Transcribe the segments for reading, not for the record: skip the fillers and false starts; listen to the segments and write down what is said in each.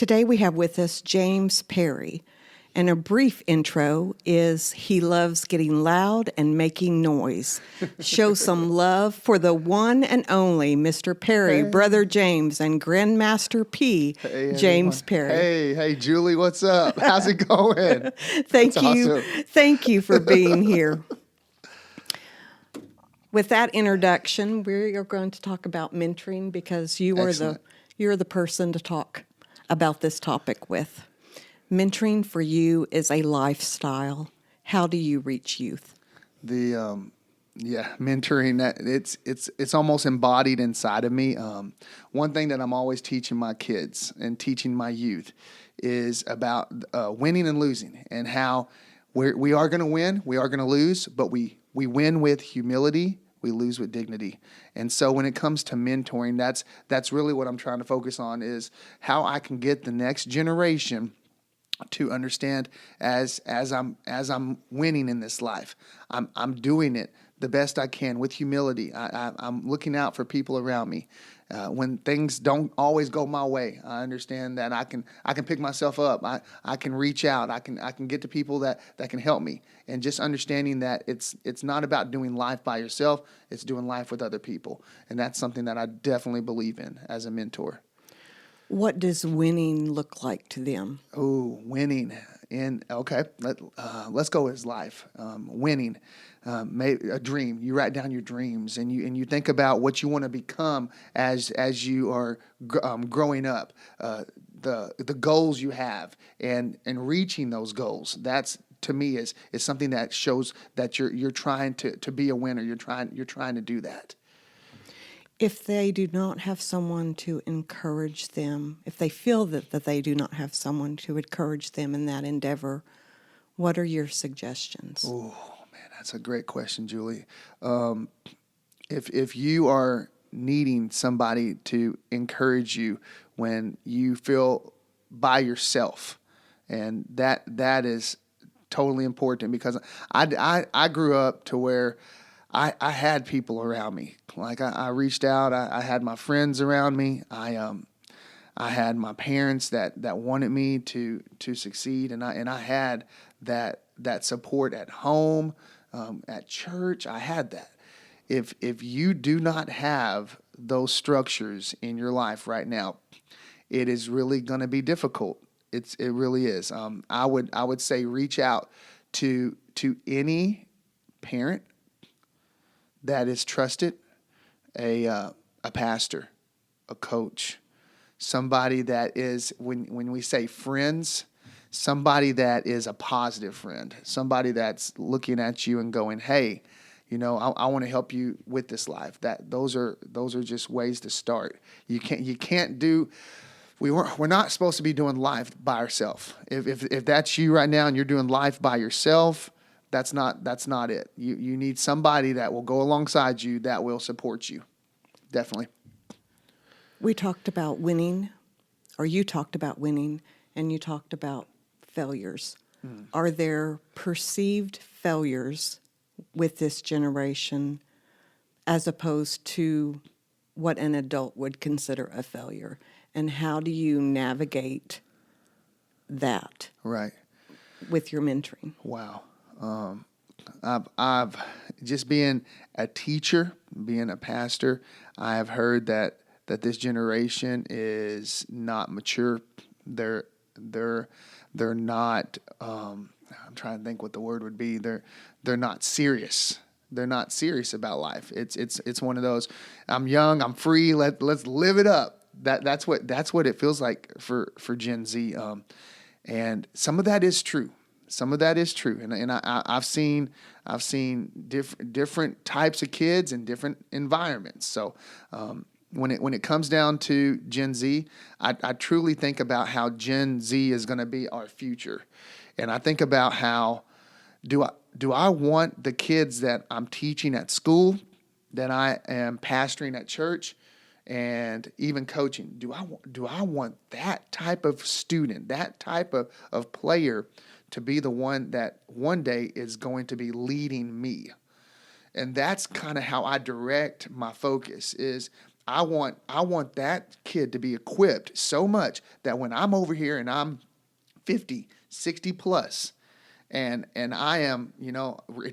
Today we have with us James Perry, and a brief intro is he loves getting loud and making noise. Show some love for the one and only Mr. Perry, Hey. Brother James, and Grandmaster P, Hey, James everyone. Perry. Hey, Julie, what's up? How's it going? Thank That's you. awesome. Thank you for being here. With that introduction, we are going to talk about mentoring because Excellent. you're the person to talk about this topic with. Mentoring for you is a lifestyle. How do you reach youth? Mentoring, that it's almost embodied inside of me. One thing that I'm always teaching my kids and teaching my youth is about winning and losing, and how we are going to win, we are going to lose, but we win with humility, we lose with dignity. And so when it comes to mentoring, that's really what I'm trying to focus on, is how I can get the next generation to understand as I'm winning in this life. I'm doing it the best I can with humility. I'm looking out for people around me. When things don't always go my way, I understand that I can pick myself up. I can reach out. I can get to people that can help me. And just understanding that it's not about doing life by yourself. It's doing life with other people. And that's something that I definitely believe in as a mentor. What does winning look like to them? Oh, winning. Let's go as life. Winning, a dream. You write down your dreams, and you think about what you want to become as you are growing up. The goals you have, and reaching those goals. That's, to me, is something that shows that you're trying to be a winner. You're trying to do that. If they do not have someone to encourage them, if they feel that they do not have someone to encourage them in that endeavor, what are your suggestions? Oh, man, that's a great question, Julie. If you are needing somebody to encourage you when you feel by yourself, and that is totally important, because I grew up to where I had people around me. Like I reached out. I had my friends around me. I had my parents that wanted me to succeed, and I had that support at home, at church. I had that. If you do not have those structures in your life right now, it is really going to be difficult. It really is. I would say reach out to any parent that is trusted, a pastor, a coach, somebody that is, when we say friends, somebody that is a positive friend, somebody that's looking at you and going, hey, I want to help you with this life. Those are just ways to start. You can't do. We're not supposed to be doing life by ourselves. If that's you right now and you're doing life by yourself, that's not it. You need somebody that will go alongside you, that will support you. Definitely. We talked about winning, or you talked about winning, and you talked about failures. Are there perceived failures with this generation as opposed to what an adult would consider a failure? And how do you navigate that Right. with your mentoring? Wow. I've just being a teacher, being a pastor, I have heard that this generation is not mature. They're not. I'm trying to think what the word would be. They're not serious. They're not serious about life. It's one of those. I'm young. I'm free. Let's live it up. That's what it feels like for Gen Z. And some of that is true. And I've seen different types of kids in different environments. So when it comes down to Gen Z, I truly think about how Gen Z is going to be our future, and I think about how do I want the kids that I'm teaching at school, that I am pastoring at church, and even coaching. Do I want that type of student, that type of player, to be the one that one day is going to be leading me? And that's kind of how I direct my focus, is I want that kid to be equipped so much that when I'm over here and I'm 50, 60 plus, and I am,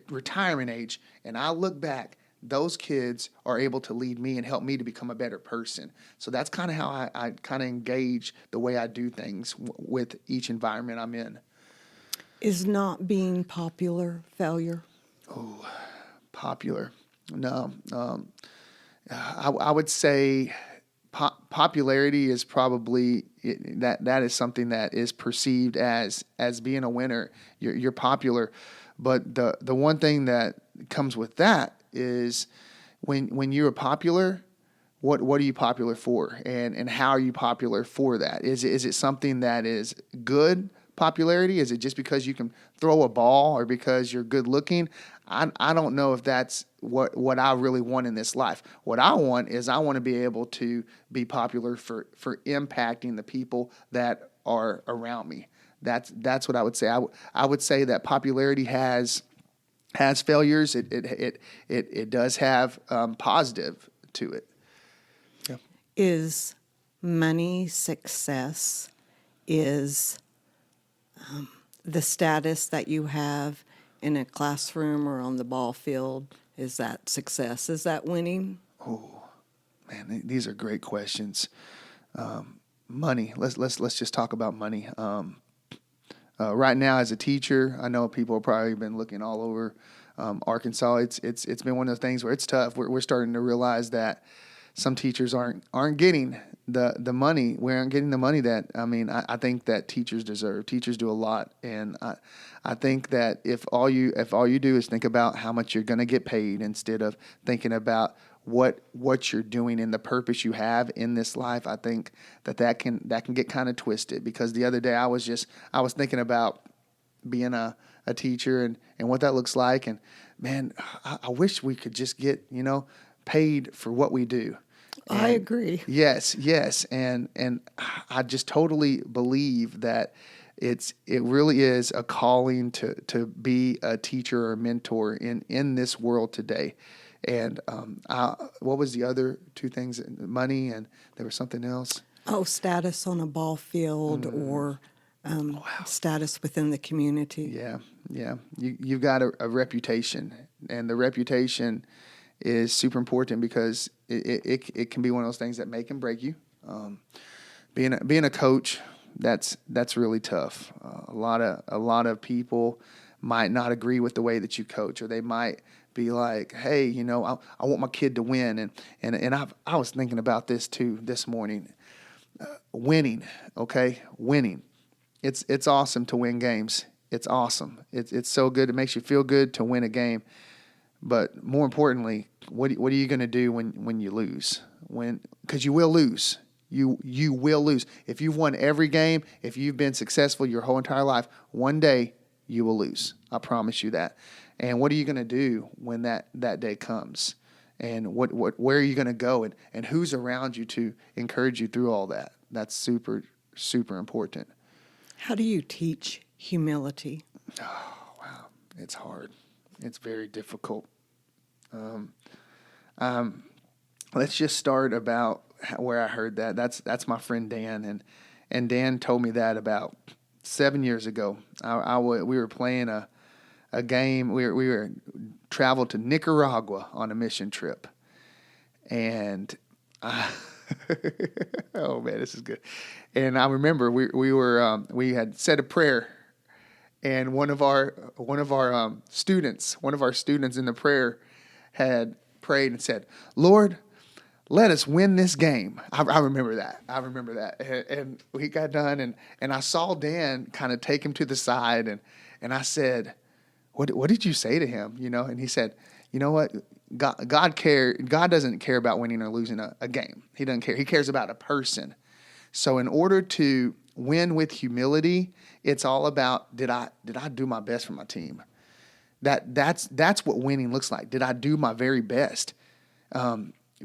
retirement age, and I look back, those kids are able to lead me and help me to become a better person. So that's kind of how I kind of engage the way I do things with each environment I'm in. Is not being popular failure? Popular. No. I would say popularity is probably that is something that is perceived as being a winner. You're popular, but the one thing that comes with that is when you're popular, what are you popular for, and how are you popular for that? Is it something that is good popularity? Is it just because you can throw a ball or because you're good looking? I don't know if that's what I really want in this life. What I want is I want to be able to be popular for impacting the people that are around me. That's what I would say. I would say that popularity has failures. It does have positive to it. Yeah. Is money success? Is the status that you have in a classroom or on the ball field, is that success? Is that winning? Man, these are great questions. Money. Let's just talk about money. Right now, as a teacher, I know people have probably been looking all over Arkansas. It's been one of those things where it's tough. We're starting to realize that some teachers aren't getting the money. We aren't getting the money that I think that teachers deserve. Teachers do a lot, and I think that if all you do is think about how much you're going to get paid instead of thinking about what you're doing and the purpose you have in this life, I think that can get kind of twisted. Because the other day I was thinking about being a teacher and what that looks like, and man, I wish we could just get paid for what we do. And I agree. Yes, and I just totally believe that it really is a calling to be a teacher or a mentor in this world today. And what was the other two things? Money, and there was something else. Oh, status on a ball field or status within the community. Yeah. You've got a reputation, and the reputation is super important because it can be one of those things that make and break you. Being a coach, that's really tough. A lot of people might not agree with the way that you coach, or they might be like, hey, I want my kid to win, and I was thinking about this too this morning. Winning, okay, winning. It's awesome to win games. It's awesome. It's so good. It makes you feel good to win a game. But more importantly, what are you going to do when you lose? Because you will lose. You will lose. If you've won every game, if you've been successful your whole entire life, one day you will lose. I promise you that. And what are you going to do when that day comes? And where are you going to go? And who's around you to encourage you through all that? That's super, super important. How do you teach humility? Oh, wow. It's hard. It's very difficult. Let's just start about where I heard that. That's my friend Dan, and Dan told me that about 7 years ago. We were playing a game. We were traveled to Nicaragua on a mission trip, and oh man, this is good. And I remember we had said a prayer. And one of our students in the prayer had prayed and said, "Lord, let us win this game." I remember that. And we got done, and I saw Dan kind of take him to the side, and I said, "What did you say to him?" And he said, "You know what? God doesn't care about winning or losing a game. He doesn't care. He cares about a person. So in order to win with humility, it's all about did I do my best for my team? That's what winning looks like. Did I do my very best?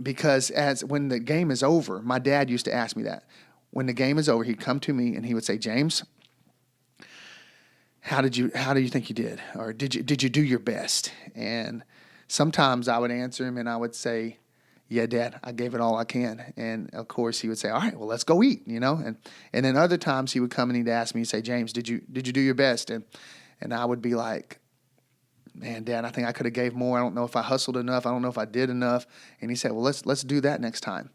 Because when the game is over, my dad used to ask me that. When the game is over, he'd come to me and he would say, "James, how do you think you did? Or did you do your best?" And sometimes I would answer him and I would say, yeah, Dad, I gave it all I can. And of course he would say, all right, well, let's go eat, and then other times he would come and he'd ask me, he'd say, James, did you do your best? And I would be like, man, Dad, I think I could have gave more. I don't know if I hustled enough. I don't know if I did enough. And he said, well, let's do that next time.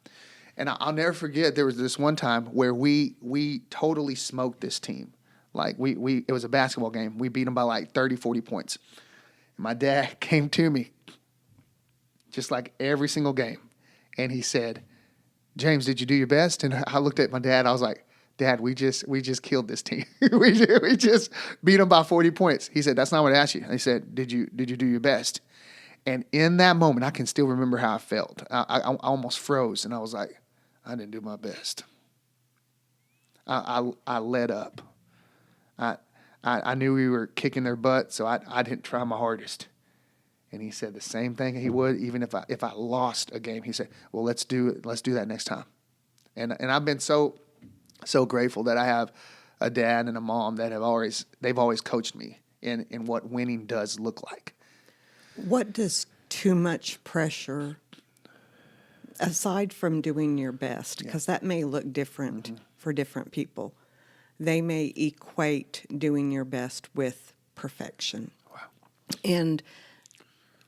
And I'll never forget, there was this one time where we totally smoked this team. Like it was a basketball game. We beat them by like 30, 40 points. And my dad came to me just like every single game. And he said, James, did you do your best? And I looked at my dad. I was like, Dad, we just killed this team. we just beat them by 40 points. He said, that's not what I asked you. He said, did you do your best? And in that moment, I can still remember how I felt. I almost froze, and I was like, I didn't do my best. I let up. I knew we were kicking their butt, so I didn't try my hardest. And he said the same thing he would, even if I lost a game. He said, well, let's do it. Let's do that next time. And I've been so grateful that I have a dad and a mom that they've always coached me in what winning does look like. What does too much pressure, aside from doing your best, because that may look different for different people, they may equate doing your best with perfection. Wow. And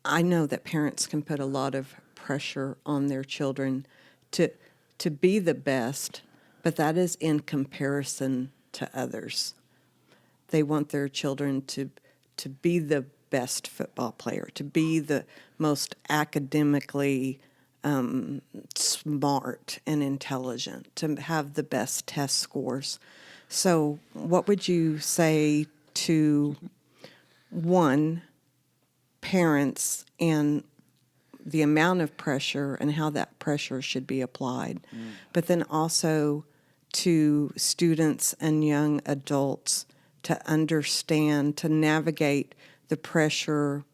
I know that parents can put a lot of pressure on their children to be the best, but that is in comparison to others. They want their children to be the best football player, to be the most academically smart and intelligent, to have the best test scores. So what would you say to, one, parents and the amount of pressure and how that pressure should be applied, but then also to students and young adults to understand, to navigate the pressure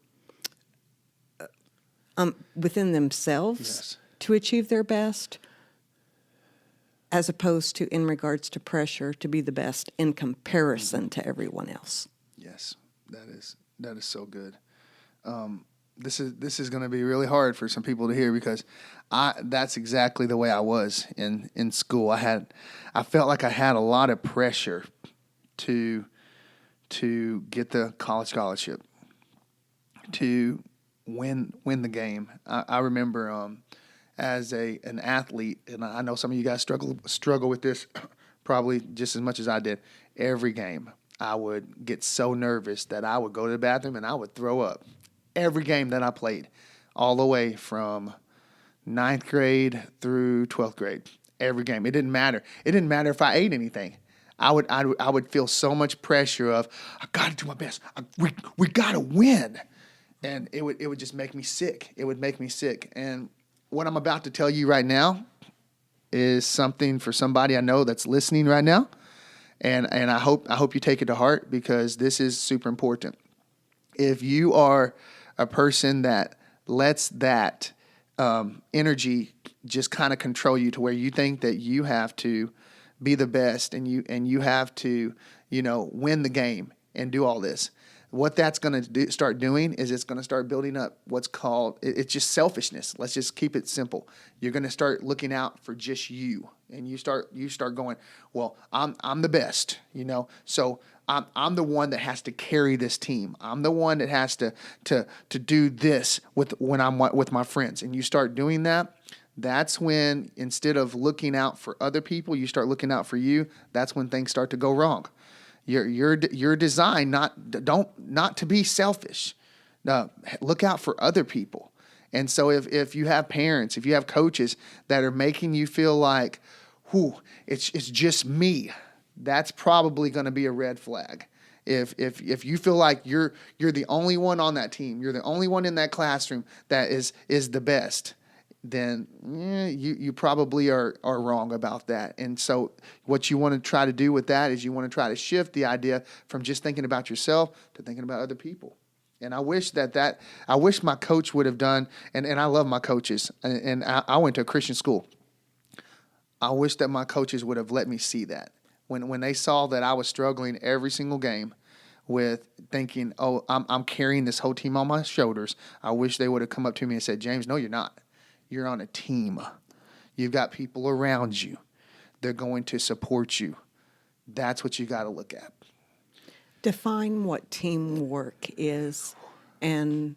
within themselves to achieve their best, as opposed to in regards to pressure to be the best in comparison to everyone else. Yes, that is so good. This is going to be really hard for some people to hear because that's exactly the way I was in school. I felt like I had a lot of pressure to get the college scholarship, to win the game. I remember as an athlete, and I know some of you guys struggle with this probably just as much as I did. Every game, I would get so nervous that I would go to the bathroom and I would throw up. Every game that I played, all the way from 9th grade through 12th grade. Every game. It didn't matter. It didn't matter if I ate anything. I would feel so much pressure of, I got to do my best. We got to win. And it would just make me sick. It would make me sick. And what I'm about to tell you right now is something for somebody I know that's listening right now. And I hope you take it to heart because this is super important. If you are a person that lets that energy just kind of control you to where you think that you have to be the best and you have to, win the game and do all this, what that's going to start doing is it's going to start building up what's called, it's just selfishness. Let's just keep it simple. You're going to start looking out for just you, and you start going, well, I'm the best, so I'm the one that has to carry this team. I'm the one that has to do this when I'm with my friends, and you start doing that. That's when, instead of looking out for other people, you start looking out for you. That's when things start to go wrong. You're designed not to be selfish. Look out for other people. And so if you have parents, if you have coaches that are making you feel like, it's just me, that's probably going to be a red flag. If you feel like you're the only one on that team, you're the only one in that classroom that is the best, then you probably are wrong about that. And so what you want to try to do with that is you want to try to shift the idea from just thinking about yourself to thinking about other people. And I wish I wish my coach would have done, and I love my coaches, and I went to a Christian school. I wish that my coaches would have let me see that. When they saw that I was struggling every single game with thinking, I'm carrying this whole team on my shoulders, I wish they would have come up to me and said, James, no, you're not. You're on a team. You've got people around you. They're going to support you. That's what you got to look at. Define what teamwork is and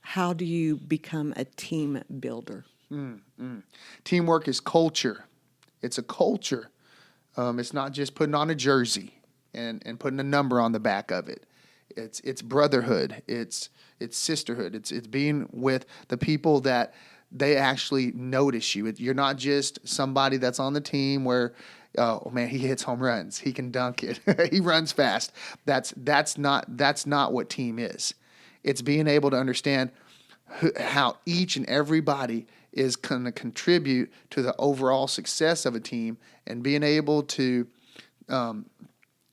how do you become a team builder? Teamwork is culture. It's a culture. It's not just putting on a jersey and putting a number on the back of it. It's brotherhood. It's sisterhood. It's being with the people that they actually notice you. You're not just somebody that's on the team where, oh man, he hits home runs. He can dunk it. He runs fast. That's not what team is. It's being able to understand how each and everybody is going to contribute to the overall success of a team, and being able to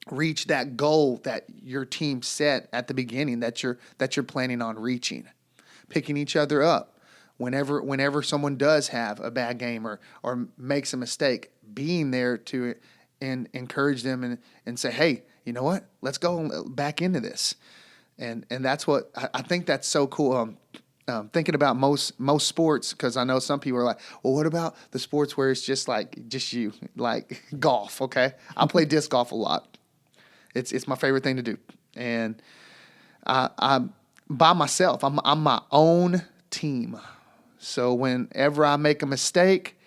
reach that goal that your team set at the beginning that you're planning on reaching. Picking each other up whenever someone does have a bad game or makes a mistake, being there to encourage them and say, hey, you know what? Let's go back into this. And that's what I think that's so cool. Thinking about most sports, because I know some people are like, well, what about the sports where it's just you, like golf? Okay, I play disc golf a lot. It's my favorite thing to do, and I'm by myself. I'm my own team. So whenever I make a mistake,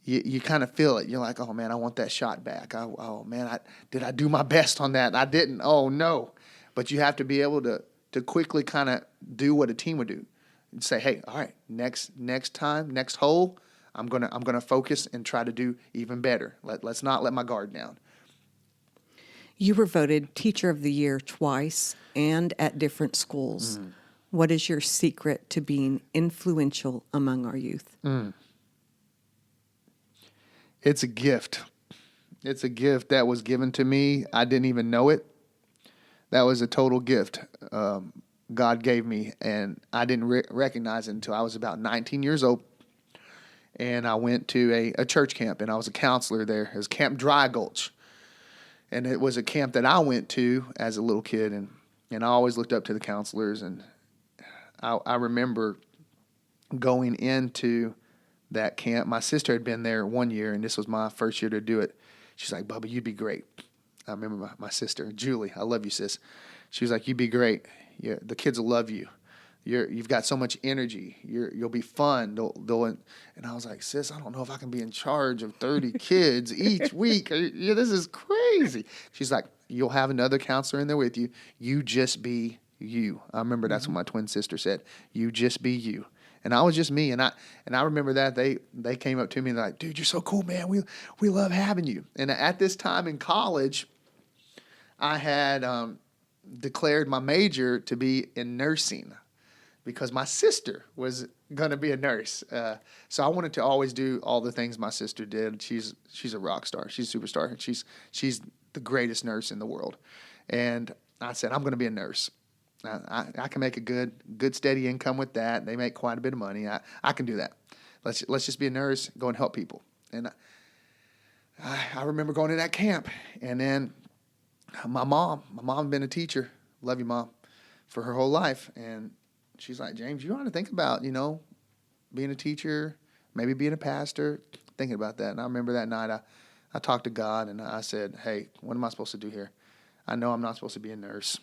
you kind of feel it. You're like, oh man, I want that shot back. Oh man, did I do my best on that? I didn't. Oh no. But you have to be able to quickly kind of do what a team would do. And say, hey, all right, next time, next hole, I'm gonna focus and try to do even better. Let's not let my guard down. You were voted Teacher of the Year twice and at different schools. What is your secret to being influential among our youth? It's a gift. It's a gift that was given to me. I didn't even know it. That was a total gift. God gave me, and I didn't recognize it until I was about 19 years old. And I went to a church camp, and I was a counselor there. It was Camp Dry Gulch. And it was a camp that I went to as a little kid, and I always looked up to the counselors. And I remember going into that camp. My sister had been there 1 year, and this was my first year to do it. She's like, Bubba, you'd be great. I remember my sister, Julie. I love you, sis. She was like, you'd be great. The kids will love you. You've got so much energy. You'll be fun. And I was like, sis, I don't know if I can be in charge of 30 kids each week. This is crazy. She's like, you'll have another counselor in there with you. You just be you. I remember that's what my twin sister said. You just be you. And I was just me. And I remember that they came up to me and they're like, dude, you're so cool, man. We love having you. And at this time in college, I had declared my major to be in nursing because my sister was going to be a nurse. So I wanted to always do all the things my sister did. She's a rock star. She's a superstar. She's the greatest nurse in the world. And I said, I'm going to be a nurse. I can make a good steady income with that. They make quite a bit of money. I can do that. Let's just be a nurse, go and help people. And I remember going to that camp, and then my mom had been a teacher. Love you, Mom, for her whole life. And she's like, James, you ought to think about, being a teacher, maybe being a pastor, thinking about that. And I remember that night I talked to God, and I said, hey, what am I supposed to do here? I know I'm not supposed to be a nurse.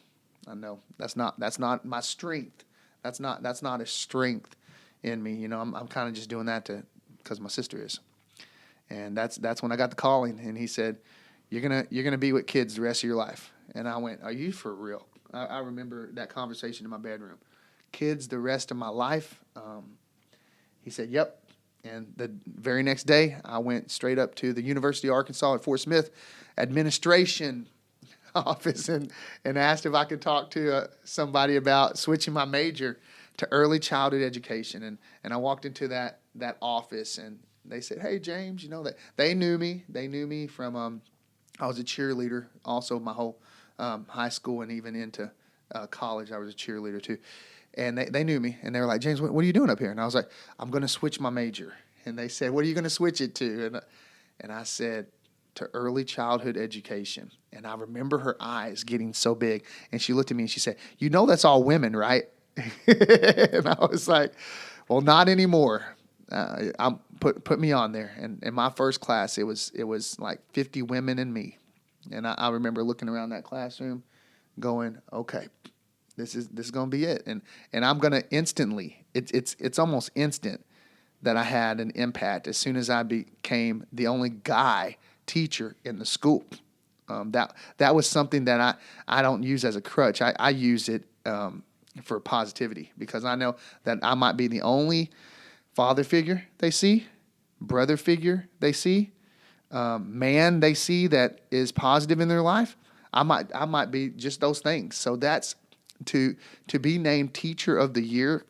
I know that's not my strength. That's not a strength in me. I'm kind of just doing that because my sister is. And that's when I got the calling. And he said, you're gonna be with kids the rest of your life. And I went, are you for real? I remember that conversation in my bedroom. Kids the rest of my life? He said, yep. And the very next day, I went straight up to the University of Arkansas at Fort Smith administration office and asked if I could talk to somebody about switching my major to early childhood education. And I walked into that office, and they said, hey, James, that they knew me. They knew me from I was a cheerleader also my whole high school, and even into college I was a cheerleader too. And they knew me, and they were like, James, what are you doing up here? And I was like, I'm going to switch my major. And they said, what are you going to switch it to? And I said, to early childhood education. And I remember her eyes getting so big. And she looked at me and she said, that's all women, right? And I was like, Well, not anymore. Put me on there. And in my first class, it was like 50 women and me. And I remember looking around that classroom going, okay, this is going to be it. And I'm going to instantly, it's almost instant that I had an impact as soon as I became the only guy teacher in the school. That was something that I don't use as a crutch. I use it for positivity, because I know that I might be the only father figure they see, brother figure they see, man they see that is positive in their life. I might be just those things. So that's to be named Teacher of the Year.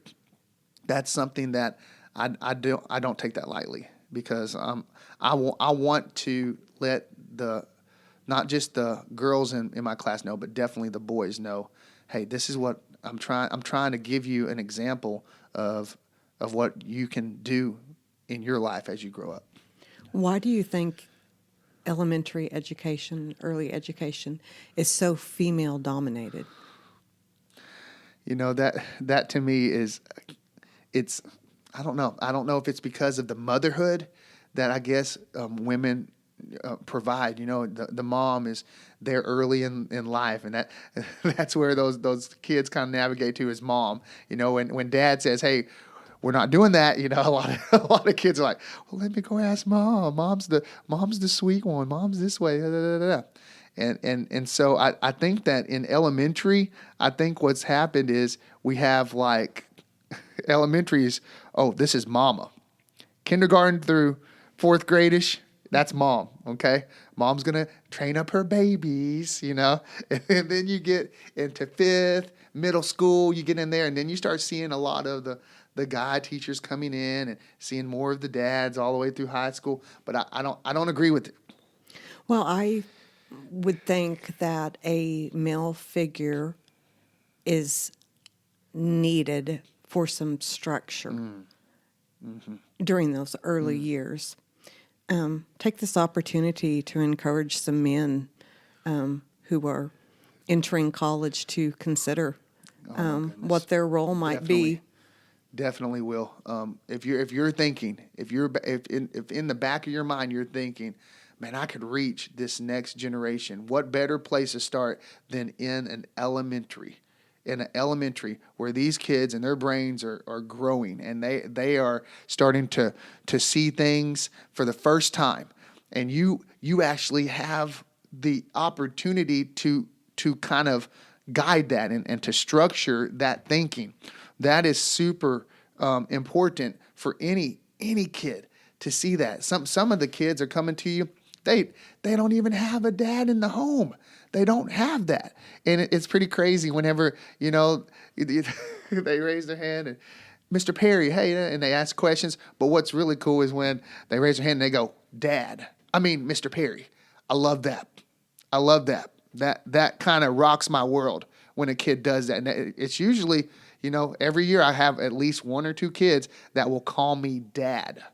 That's something that I don't take that lightly, because I want to let not just the girls in my class know, but definitely the boys know, hey, this is what I'm trying to give you an example of what you can do in your life as you grow up. Why do you think elementary education, early education, is so female dominated? That to me is, it's, I don't know. I don't know if it's because of the motherhood that I guess women provide. The mom is there early in life, and that's where those kids kind of navigate to, is mom. When dad says, "Hey, we're not doing that," a lot of kids are like, "Well, let me go ask mom. Mom's the sweet one. Mom's this way." Da, da, da, da. And so I think that in elementary, I think what's happened is we have like elementary is, oh, this is mama. Kindergarten through fourth grade-ish, that's mom, okay? Mom's going to train up her babies, and then you get into fifth, middle school, you get in there, and then you start seeing a lot of the guy teachers coming in and seeing more of the dads all the way through high school. But I don't agree with it. Well, I would think that a male figure is needed for some structure during those early years. Take this opportunity to encourage some men who are entering college to consider what their role might be. Definitely will. If you're thinking, if in the back of your mind you're thinking, man, I could reach this next generation, what better place to start than in an elementary? In an elementary where these kids and their brains are growing, and they are starting to see things for the first time, and you actually have the opportunity to kind of guide that and to structure that thinking. That is super important for any kid to see that. Some of the kids are coming to you, they don't even have a dad in the home. They don't have that. And it's pretty crazy whenever, they raise their hand and, Mr. Perry, hey, and they ask questions. But what's really cool is when they raise their hand and they go, Dad. Mr. Perry. I love that. That kind of rocks my world when a kid does that. And it's usually, every year I have at least one or two kids that will call me Dad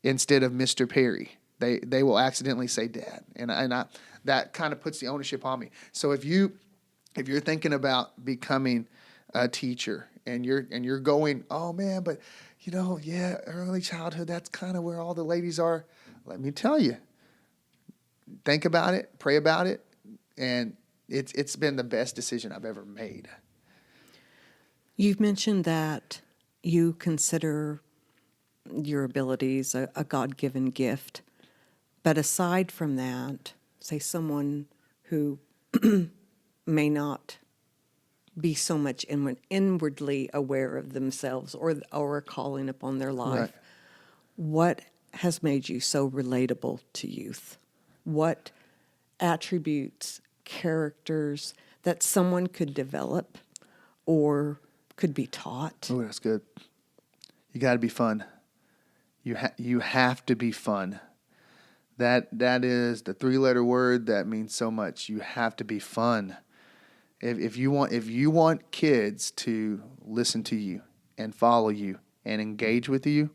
instead of Mr. Perry. They will accidentally say Dad. And I that kind of puts the ownership on me. So if you're thinking about becoming a teacher and you're going, oh man, but early childhood, that's kind of where all the ladies are. Let me tell you, think about it, pray about it, and it's been the best decision I've ever made. You've mentioned that you consider your abilities a God-given gift. But aside from that, say someone who may not be so much inwardly aware of themselves or a calling upon their life, Right. What has made you so relatable to youth? What attributes, characters that someone could develop or could be taught? Oh, that's good. You got to be fun. You have to be fun. That is the 3-letter word that means so much. You have to be fun. If you want kids to listen to you and follow you and engage with you,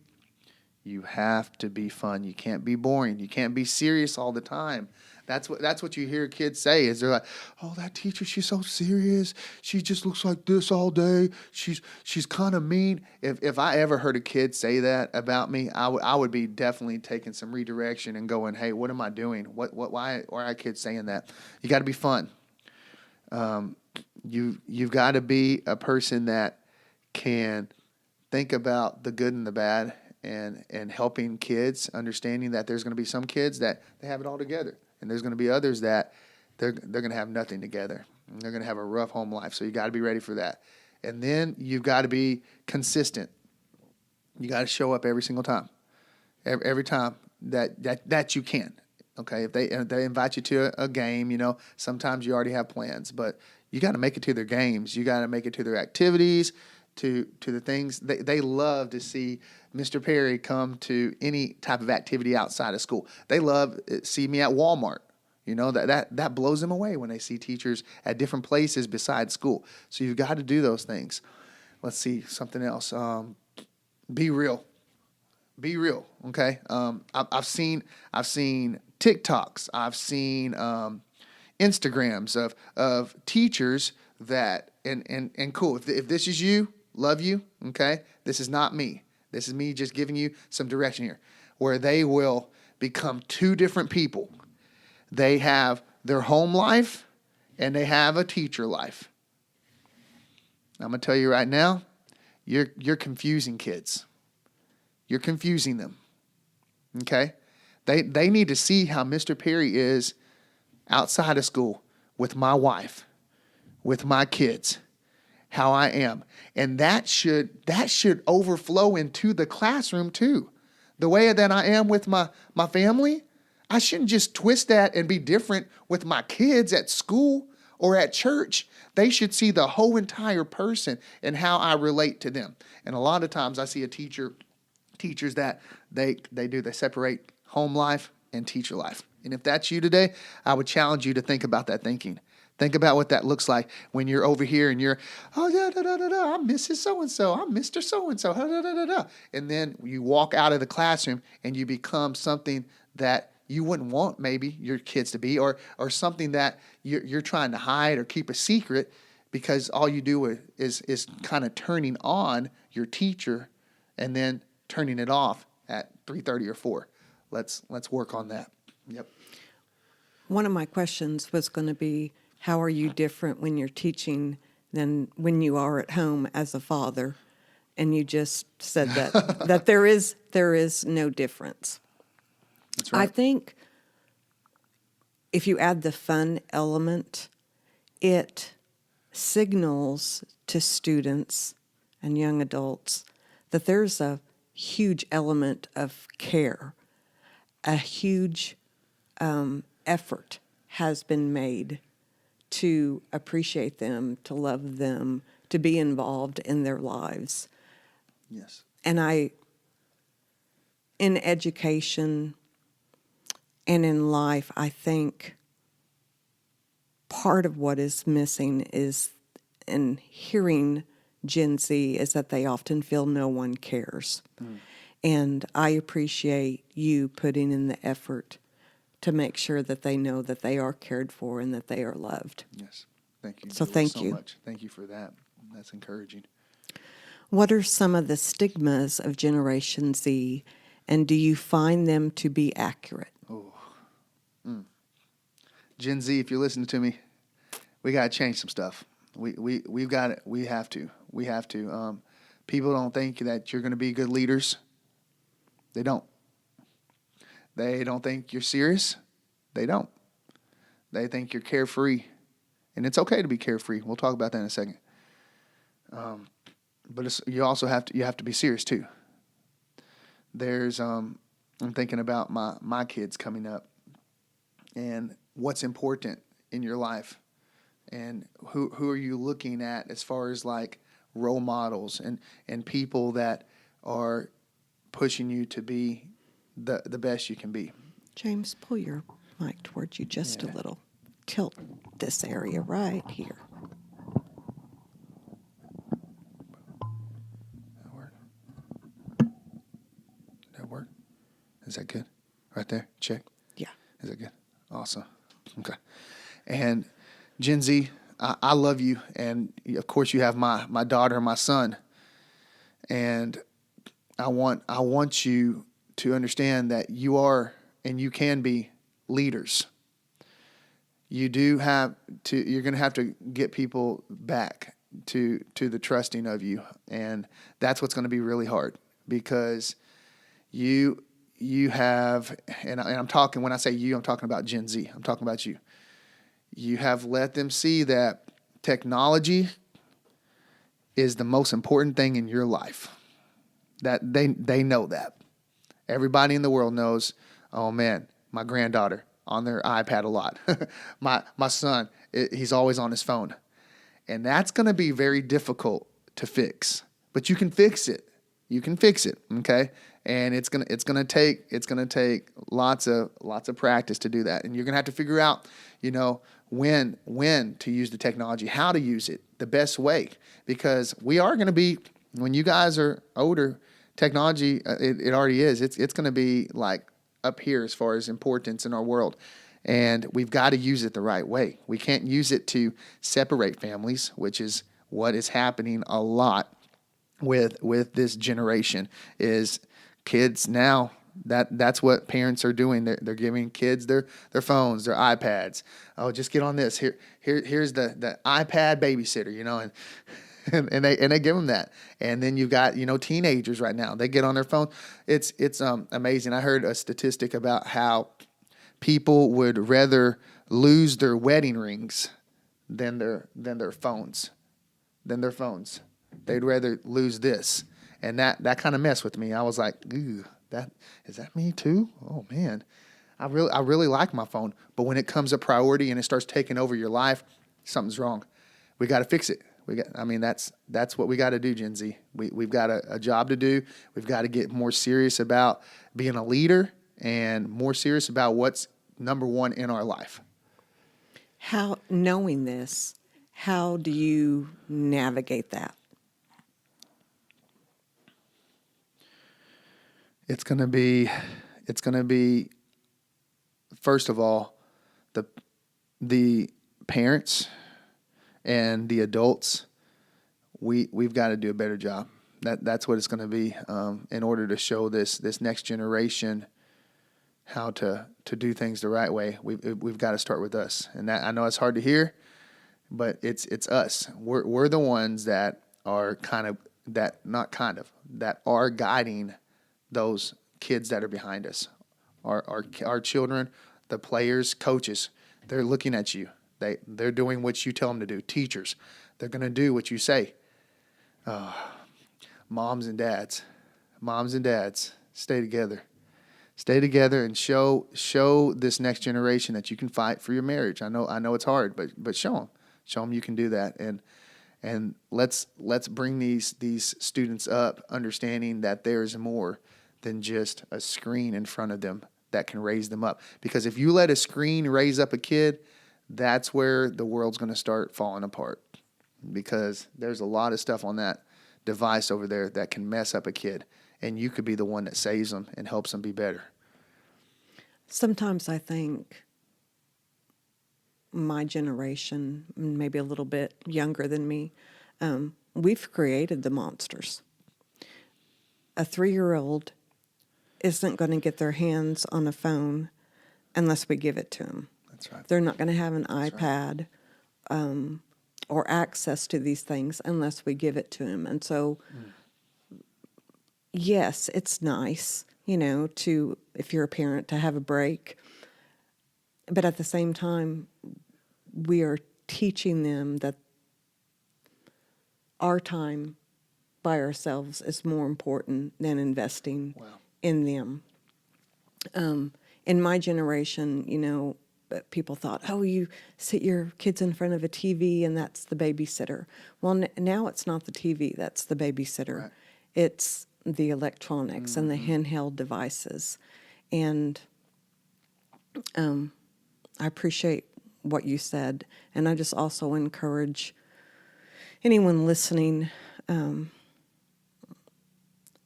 you have to be fun. You can't be boring. You can't be serious all the time. That's what you hear kids say is they're like, oh, that teacher, she's so serious. She just looks like this all day. She's kind of mean. If I ever heard a kid say that about me, I would be definitely taking some redirection and going, hey, what am I doing? Why are kids saying that? You got to be fun. You've got to be a person that can think about the good and the bad and helping kids, understanding that there's going to be some kids that they have it all together, and there's going to be others that they're going to have nothing together. And they're going to have a rough home life. So you got to be ready for that. And then you've got to be consistent. You got to show up every single time, every time that you can. Okay, if they invite you to a game, you know, sometimes you already have plans, but you got to make it to their games. You got to make it to their activities, to the things. They love to see Mr. Perry come to any type of activity outside of school. They love see me at Walmart. You know, that blows them away when they see teachers at different places besides school. So you've got to do those things. Let's see, something else. Be real. Be real, okay? I've seen TikToks. I've seen Instagrams of teachers that and cool. If this is you, love you, okay? This is not me. This is me just giving you some direction here, where they will become two different people. They have their home life and they have a teacher life. I'm gonna tell you right now, you're confusing kids. You're confusing them. Okay? They need to see how Mr. Perry is outside of school with my wife, with my kids, how I am. And that should overflow into the classroom too. The way that I am with my family, I shouldn't just twist that and be different with my kids at school or at church. They should see the whole entire person and how I relate to them. And a lot of times I see teachers that they separate home life and teacher life. And if that's you today, I would challenge you to think about that thinking. Think about what that looks like when you're over here and you're, oh, yeah, da, da, da, da, I'm Mrs. So-and-so, I'm Mr. So-and-so, da, da, da, da, da. And then you walk out of the classroom and you become something that you wouldn't want maybe your kids to be, or something that you're trying to hide or keep a secret because all you do is kind of turning on your teacher and then turning it off at 3:30 or 4. Let's work on that. Yep. One of my questions was going to be, how are you different when you're teaching than when you are at home as a father? And you just said that there is no difference. That's right. I think if you add the fun element, it signals to students and young adults that there's a huge element of care, a huge effort has been made to appreciate them, to love them, to be involved in their lives. Yes. And in education and in life, I think part of what is missing is, in hearing Gen Z, is that they often feel no one cares. And I appreciate you putting in the effort to make sure that they know that they are cared for and that they are loved. Yes. Thank you. So Julie, thank so you. much. Thank you for that. That's encouraging. What are some of the stigmas of Generation Z, and do you find them to be accurate? Gen Z, if you're listening to me, we got to change some stuff. We've got it. We have to. People don't think that you're going to be good leaders. They don't. They don't think you're serious. They don't. They think you're carefree, and it's okay to be carefree. We'll talk about that in a second. But you also have to be serious too. There's I'm thinking about my kids coming up, and what's important in your life, and who are you looking at as far as like role models and people that are pushing you to be the best you can be. James, pull your mic towards you just a Yeah. little. Tilt this area right here. That work? Is that good? Right there? Check. Yeah. Is that good? Awesome. Okay. And Gen Z, I love you. And of course you have my daughter and my son. And I want you to understand that you are and you can be leaders. You're going to have to get people back to the trusting of you. And that's what's going to be really hard, because you have, and I'm talking, when I say you, I'm talking about Gen Z. I'm talking about you. You have let them see that technology is the most important thing in your life. That they know that. Everybody in the world knows, oh man, my granddaughter on their iPad a lot. my son, he's always on his phone. And that's going to be very difficult to fix. But you can fix it. You can fix it, okay? And it's gonna take lots of practice to do that. And you're gonna have to figure out, when to use the technology, how to use it the best way, because we are gonna be, when you guys are older, technology it already is. It's gonna be like up here as far as importance in our world. And we've got to use it the right way. We can't use it to separate families, which is what is happening a lot with this generation. Is kids now, that's what parents are doing. They're giving kids their phones, their iPads. Oh, just get on this. Here's the iPad babysitter, and they give them that. And then you've got, teenagers right now. They get on their phone. It's amazing. I heard a statistic about how people would rather lose their wedding rings than their phones. They'd rather lose this. And that kind of messed with me. I was like, ooh, is that me too? Oh man. I really like my phone. But when it comes a priority and it starts taking over your life, something's wrong. We got to fix it. That's what we got to do, Gen Z. We've got a job to do. We've got to get more serious about being a leader and more serious about what's number one in our life. How, knowing this, how do you navigate that? It's going to be, first of all, the parents and the adults. We've got to do a better job. That's what it's going to be, in order to show this next generation how to do things the right way. We've got to start with us. And that, I know it's hard to hear, but it's us. We're the ones that are that are guiding those kids that are behind us. Our children, the players, coaches, they're looking at you. They're doing what you tell them to do. Teachers, they're going to do what you say. Moms and dads, stay together. Stay together and show this next generation that you can fight for your marriage. I know it's hard, but show them you can do that. And let's bring these students up, understanding that there's more than just a screen in front of them that can raise them up. Because if you let a screen raise up a kid, that's where the world's going to start falling apart. Because there's a lot of stuff on that device over there that can mess up a kid. And you could be the one that saves them and helps them be better. Sometimes I think my generation, maybe a little bit younger than me, we've created the monsters. A 3-year-old isn't going to get their hands on a phone unless we give it to them. That's right. They're not going to have an That's iPad or access to these things unless we give it to them. And so, yes, it's nice, to, if you're a parent, to have a break. But at the same time, we are teaching them that our time by ourselves is more important than investing in them. In my generation, people thought, oh, you sit your kids in front of a TV and that's the babysitter. Well, now it's not the TV that's the babysitter. Right. It's the electronics and the handheld devices. And I appreciate what you said. And I just also encourage anyone listening,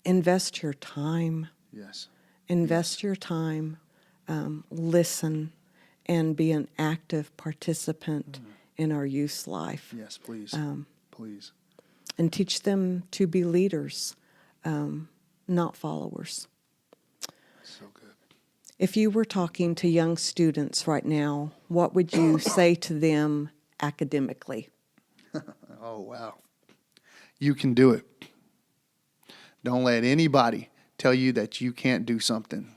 invest your time. Yes. Invest your time, listen, and be an active participant in our youth's life. Yes, please. Please. And teach them to be leaders, not followers. So good. If you were talking to young students right now, what would you say to them academically? Oh, wow. You can do it. Don't let anybody tell you that you can't do something.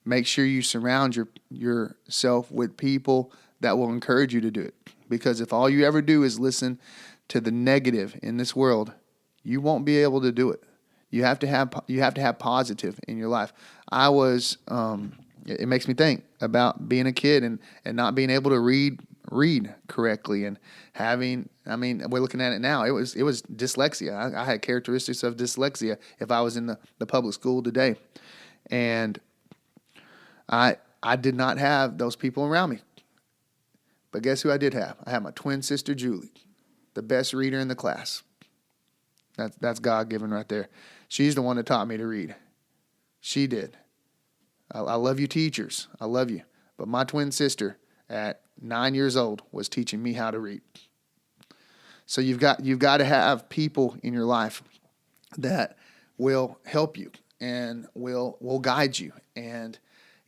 Make sure you surround yourself with people that will encourage you to do it. Because if all you ever do is listen to the negative in this world, you won't be able to do it. You have to have positive in your life. It makes me think about being a kid and not being able to read correctly and we're looking at it now. It was dyslexia. I had characteristics of dyslexia if I was in the public school today. And I did not have those people around me. But guess who I did have? I had my twin sister, Julie, the best reader in the class. That's God-given right there. She's the one that taught me to read. She did. I love you, teachers. I love you. But my twin sister at 9 years old was teaching me how to read. So you've got to have people in your life that will help you and will guide you. And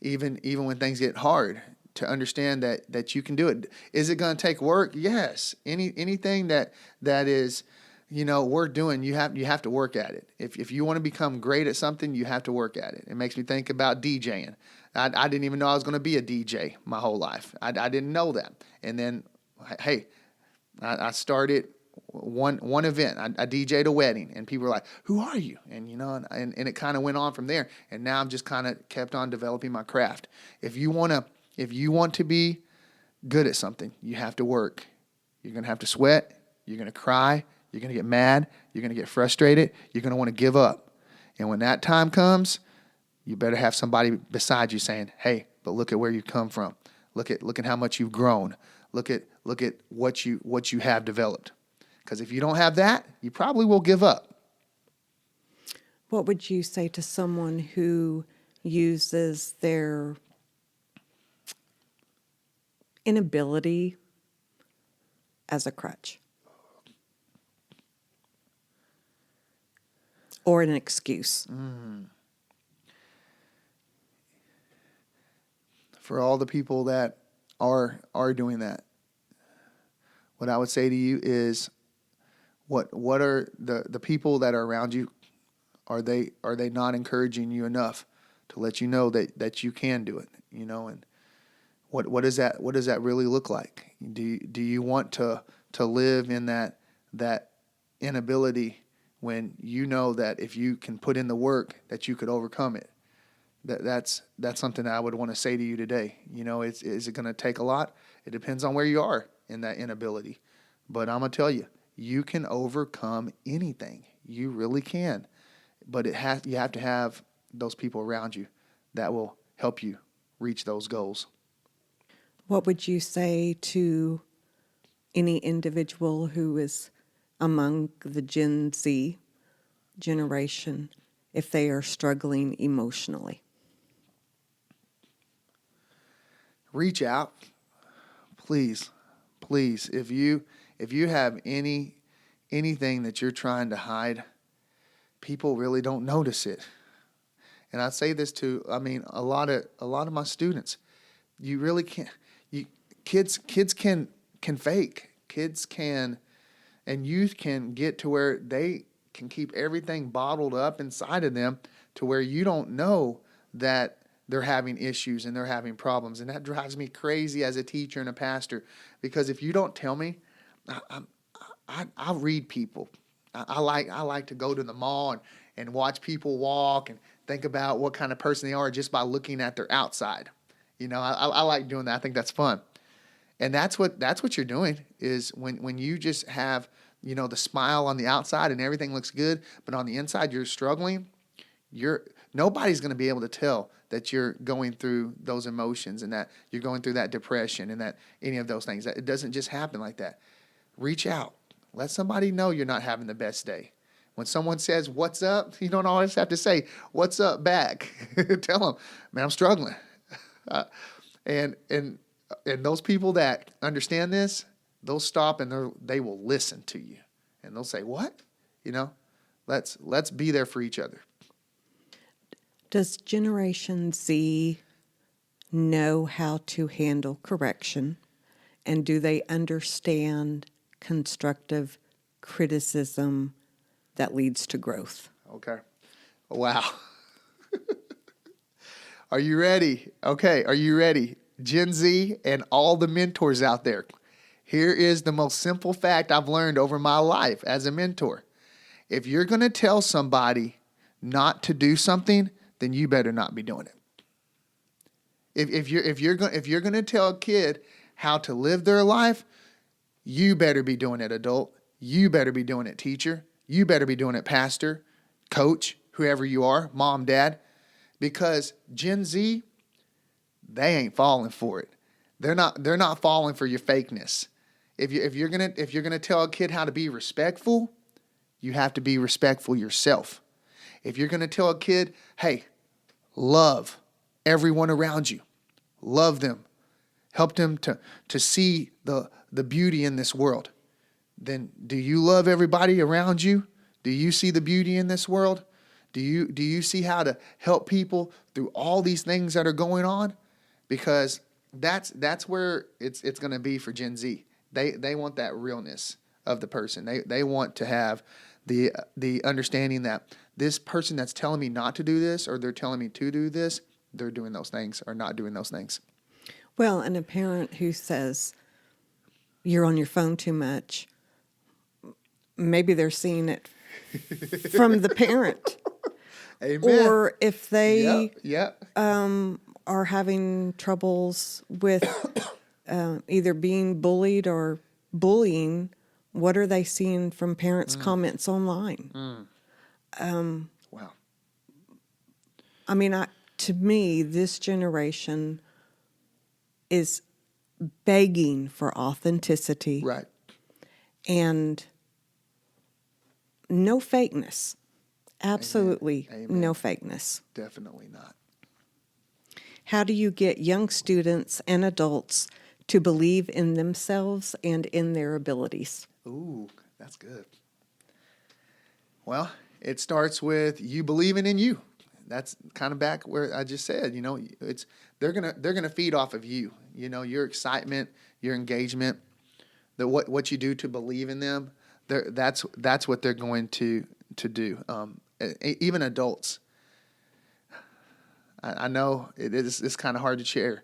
even when things get hard, to understand that you can do it. Is it going to take work? Yes. Anything that is, worth doing, you have to work at it. If you want to become great at something, you have to work at it. It makes me think about DJing. I didn't even know I was going to be a DJ my whole life. I didn't know that. And then, hey, I started one event. I DJ'd a wedding, and people were like, "Who are you?" And and it kind of went on from there. And now I'm just kind of kept on developing my craft. If you want to be good at something, you have to work. You're going to have to sweat. You're going to cry. You're going to get mad. You're going to get frustrated. You're going to want to give up. And when that time comes, you better have somebody beside you saying, "Hey, but look at where you come from. Look at how much you've grown. Look at what you have developed." Because if you don't have that, you probably will give up. What would you say to someone who uses their inability as a crutch or an excuse? For all the people that are doing that, what I would say to you is, what are the people that are around you? Are they not encouraging you enough to let you know that you can do it? And what does that really look like? Do you want to live in that inability when you know that if you can put in the work that you could overcome it? That's something that I would want to say to you today. Is it going to take a lot? It depends on where you are in that inability. But I'm going to tell you, you can overcome anything. You really can. But you have to have those people around you that will help you reach those goals. What would you say to any individual who is among the Gen Z generation if they are struggling emotionally? Reach out, please. If you have anything that you're trying to hide, people really don't notice it. And I say this to a lot of my students. You really can't. Kids can fake. Kids can, and youth can get to where they can keep everything bottled up inside of them to where you don't know that they're having issues and they're having problems. And that drives me crazy as a teacher and a pastor, because if you don't tell me, I read people. I like to go to the mall and watch people walk and think about what kind of person they are just by looking at their outside. I like doing that. I think that's fun. And that's what you're doing is when you just have, the smile on the outside and everything looks good, but on the inside you're struggling, nobody's going to be able to tell that you're going through those emotions and that you're going through that depression and that any of those things. That it doesn't just happen like that. Reach out. Let somebody know you're not having the best day. When someone says, "What's up?" you don't always have to say, "What's up?" back. Tell them, "Man, I'm struggling." And those people that understand this, they'll stop and they will listen to you, and they'll say, "What? You know, let's be there for each other." Does Generation Z know how to handle correction? And do they understand constructive criticism that leads to growth? Okay. Wow. Are you ready? Okay. Are you ready? Gen Z and all the mentors out there. Here is the most simple fact I've learned over my life as a mentor. If you're going to tell somebody not to do something, then you better not be doing it. If you're going to tell a kid how to live their life, you better be doing it, adult. You better be doing it, teacher. You better be doing it, pastor, coach, whoever you are, mom, dad. Because Gen Z, they ain't falling for it. They're not falling for your fakeness. If you're gonna tell a kid how to be respectful, you have to be respectful yourself. If you're gonna tell a kid, hey, love everyone around you, love them, help them to see the beauty in this world, then do you love everybody around you? Do you see the beauty in this world? Do you see how to help people through all these things that are going on? Because that's where it's going to be for Gen Z. They want that realness of the person. They want to have the understanding that this person that's telling me not to do this, or they're telling me to do this, they're doing those things or not doing those things. Well, and a parent who says you're on your phone too much, maybe they're seeing it from the parent. Amen. Or if they Yep. are having troubles with either being bullied or bullying, what are they seeing from parents' comments online? Wow. I mean, to me, this generation is begging for authenticity Right. and no fakeness. Absolutely Amen. no fakeness. Definitely not. How do you get young students and adults to believe in themselves and in their abilities? Ooh, that's good. Well, it starts with you believing in you. That's kind of back where I just said, they're gonna feed off of you. Your excitement, your engagement, what you do to believe in them. That's what they're going to do. Even adults. I know it's kind of hard to share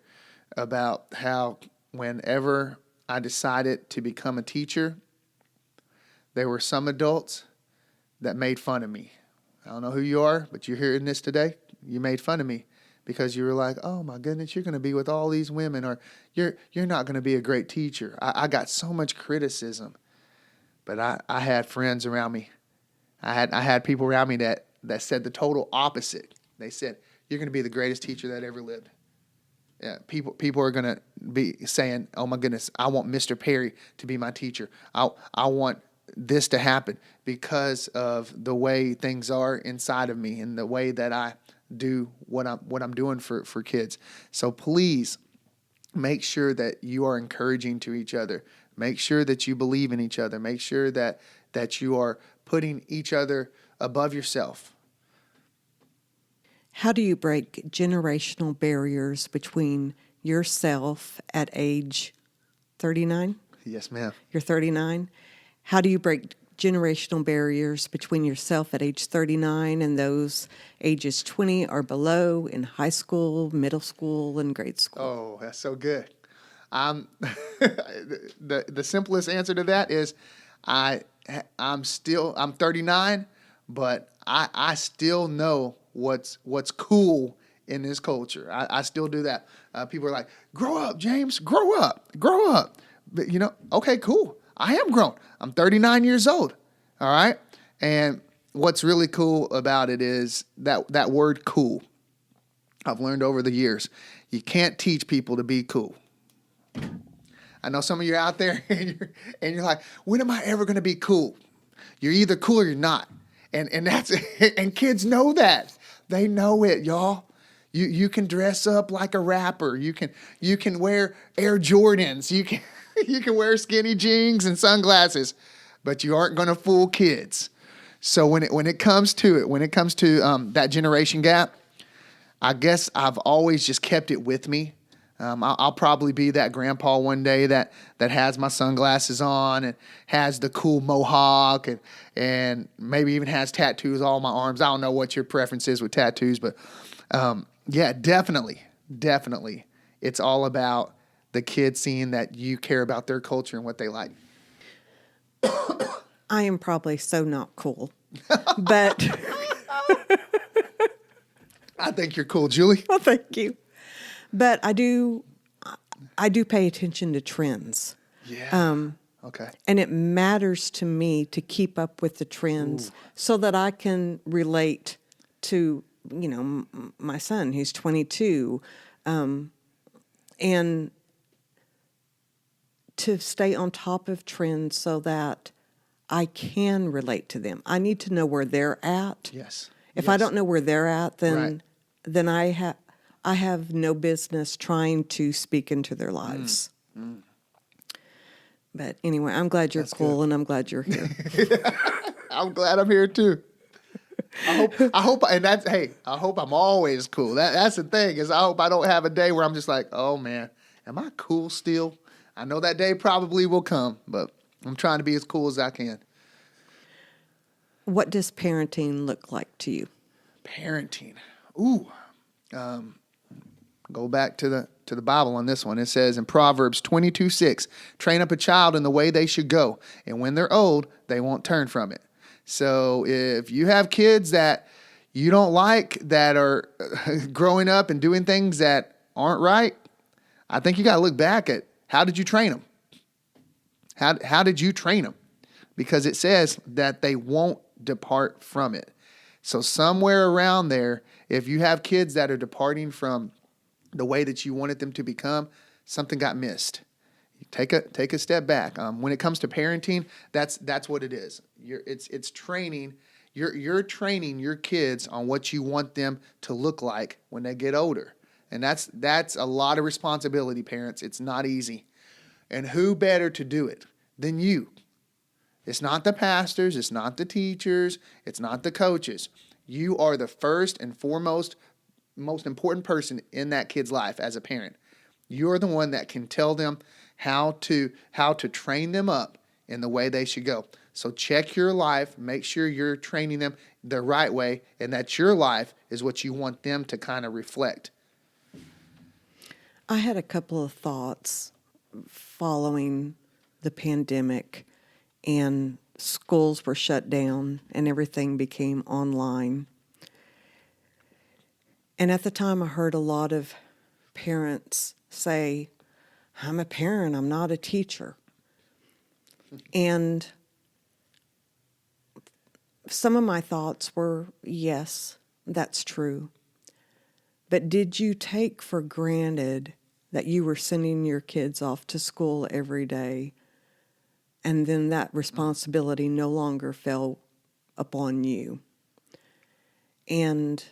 about how whenever I decided to become a teacher, there were some adults that made fun of me. I don't know who you are, but you're hearing this today. You made fun of me because you were like, "Oh my goodness, you're going to be with all these women, or you're not going to be a great teacher." I got so much criticism, but I had friends around me. I had people around me that said the total opposite. They said, "You're going to be the greatest teacher that ever lived." Yeah, people are going to be saying, "Oh my goodness, I want Mr. Perry to be my teacher. I want this to happen because of the way things are inside of me and the way that I do what I'm doing for kids." So please make sure that you are encouraging to each other. Make sure that you believe in each other. Make sure that you are putting each other above yourself. How do you break generational barriers between yourself at age 39? Yes, ma'am. You're 39. How do you break generational barriers between yourself at age 39 and those ages 20 or below in high school, middle school, and grade school? Oh, that's so good. The simplest answer to that is I'm 39, but I still know what's cool in this culture. I still do that. People are like, "Grow up, James, grow up. But okay, cool. I am grown. I'm 39 years old. All right. And what's really cool about it is that word cool. I've learned over the years, you can't teach people to be cool. I know some of you are out there and you're like, when am I ever going to be cool? You're either cool or you're not. And that's and kids know that. They know it, y'all. You can dress up like a rapper. You can wear Air Jordans. You can wear skinny jeans and sunglasses, but you aren't going to fool kids. So when it comes to that generation gap, I guess I've always just kept it with me. I'll probably be that grandpa one day that has my sunglasses on and has the cool mohawk and maybe even has tattoos all on my arms. I don't know what your preference is with tattoos, but yeah, definitely. It's all about the kids seeing that you care about their culture and what they like. I am probably so not cool, but I think you're cool, Julie. well, thank you. But I do pay attention to trends. Yeah. Okay. And it matters to me to keep up with the trends so that I can relate to, my son who's 22, and to stay on top of trends so that I can relate to them. I need to know where they're at. Yes. If I don't know where they're at, Right. then I have no business trying to speak into their lives. But anyway, I'm glad you're cool, and I'm glad you're here. I'm glad I'm here too. I hope, I hope I'm always cool. That's the thing is I hope I don't have a day where I'm just like, oh man, am I cool still? I know that day probably will come, but I'm trying to be as cool as I can. What does parenting look like to you? Parenting. Go back to the Bible on this one. It says in Proverbs 22:6, train up a child in the way they should go, and when they're old, they won't turn from it. So if you have kids that you don't like that are growing up and doing things that aren't right, I think you got to look back at how did you train them? How did you train them? Because it says that they won't depart from it. So somewhere around there, if you have kids that are departing from the way that you wanted them to become, something got missed. Take a step back. When it comes to parenting, that's what it is. It's training. You're training your kids on what you want them to look like when they get older, and that's a lot of responsibility, parents. It's not easy, and who better to do it than you? It's not the pastors. It's not the teachers. It's not the coaches. You are the first and foremost, most important person in that kid's life as a parent. You're the one that can tell them how to train them up in the way they should go. So check your life, make sure you're training them the right way, and that your life is what you want them to kind of reflect. I had a couple of thoughts following the pandemic and schools were shut down and everything became online. And at the time, I heard a lot of parents say, I'm a parent, I'm not a teacher. And some of my thoughts were, yes, that's true. But did you take for granted that you were sending your kids off to school every day, and then that responsibility no longer fell upon you? And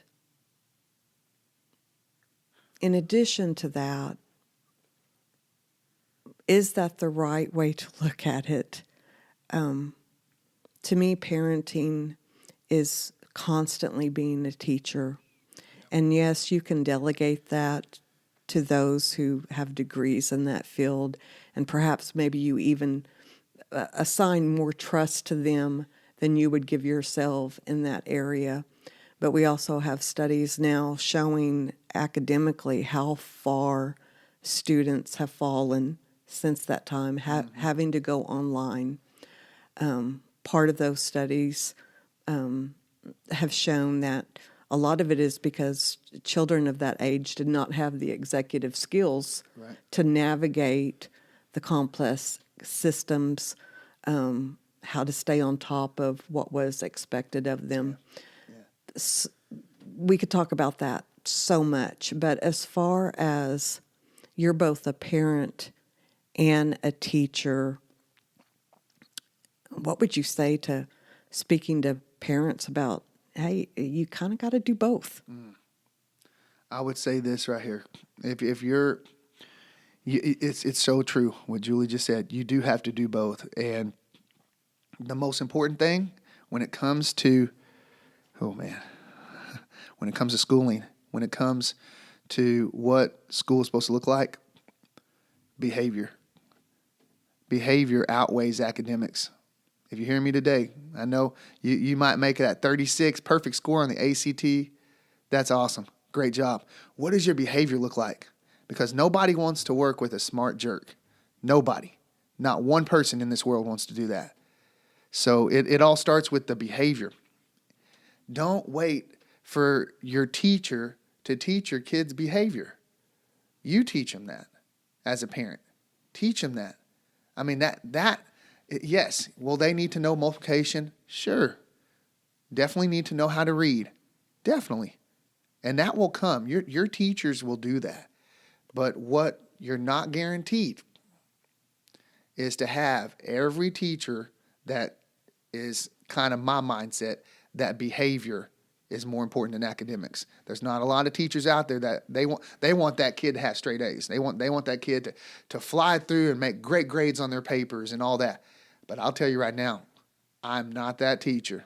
in addition to that, is that the right way to look at it? To me, parenting is constantly being a teacher. And yes, you can delegate that to those who have degrees in that field, and perhaps maybe you even assign more trust to them than you would give yourself in that area. But we also have studies now showing academically how far students have fallen since that time, having to go online. Part of those studies have shown that a lot of it is because children of that age did not have the executive skills to navigate the complex systems, how to stay on top of what was expected of them. We could talk about that so much, but as far as you're both a parent and a teacher, what would you say to speaking to parents about, hey, you kind of got to do both? I would say this right here. If you're, it's so true what Julie just said. You do have to do both. And the most important thing when it comes to, oh man, when it comes to schooling, when it comes to what school is supposed to look like, behavior. Behavior outweighs academics. If you're hearing me today, I know you might make it at 36, perfect score on the ACT. That's awesome. Great job. What does your behavior look like? Because nobody wants to work with a smart jerk. Nobody. Not one person in this world wants to do that. So it all starts with the behavior. Don't wait for your teacher to teach your kids behavior. You teach them that as a parent. Teach them that. I mean, yes. Will they need to know multiplication? Sure. Definitely need to know how to read. Definitely. And that will come. Your teachers will do that. But what you're not guaranteed is to have every teacher that is kind of my mindset, that behavior is more important than academics. There's not a lot of teachers out there that they want that kid to have straight A's. They want that kid to fly through and make great grades on their papers and all that. But I'll tell you right now, I'm not that teacher.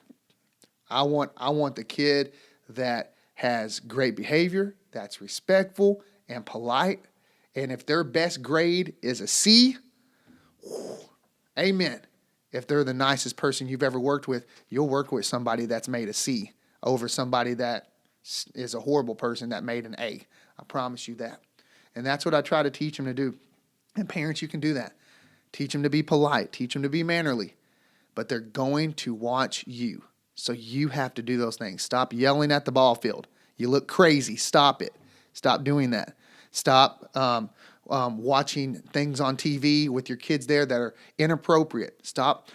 I want the kid that has great behavior, that's respectful and polite. And if their best grade is a C, amen. If they're the nicest person you've ever worked with, you'll work with somebody that's made a C over somebody that is a horrible person that made an A. I promise you that. And that's what I try to teach them to do. And parents, you can do that. Teach them to be polite. Teach them to be mannerly. But they're going to watch you. So you have to do those things. Stop yelling at the ball field. You look crazy. Stop it. Stop doing that. Stop watching things on TV with your kids there that are inappropriate. Stop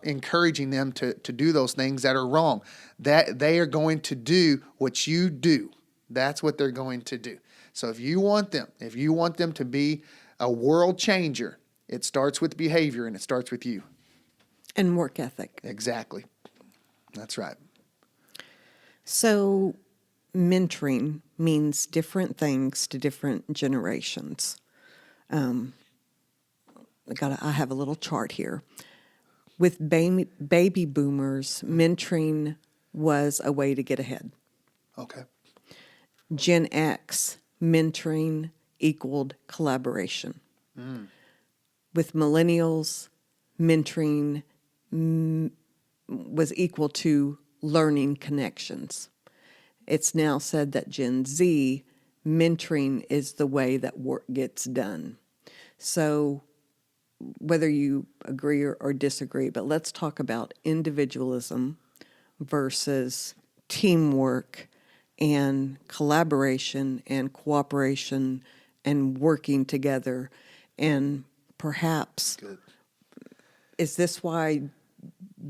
encouraging them to do those things that are wrong. That they are going to do what you do. That's what they're going to do. So if you want them to be a world changer, it starts with behavior and it starts with you. And work ethic. Exactly. That's right. So mentoring means different things to different generations. I have a little chart here. With baby boomers, mentoring was a way to get ahead. Okay. Gen X, mentoring equaled collaboration. With millennials, mentoring was equal to learning connections. It's now said that Gen Z, mentoring is the way that work gets done. So whether you agree or disagree, but let's talk about individualism versus teamwork and collaboration and cooperation and working together. And perhaps, Good. is this why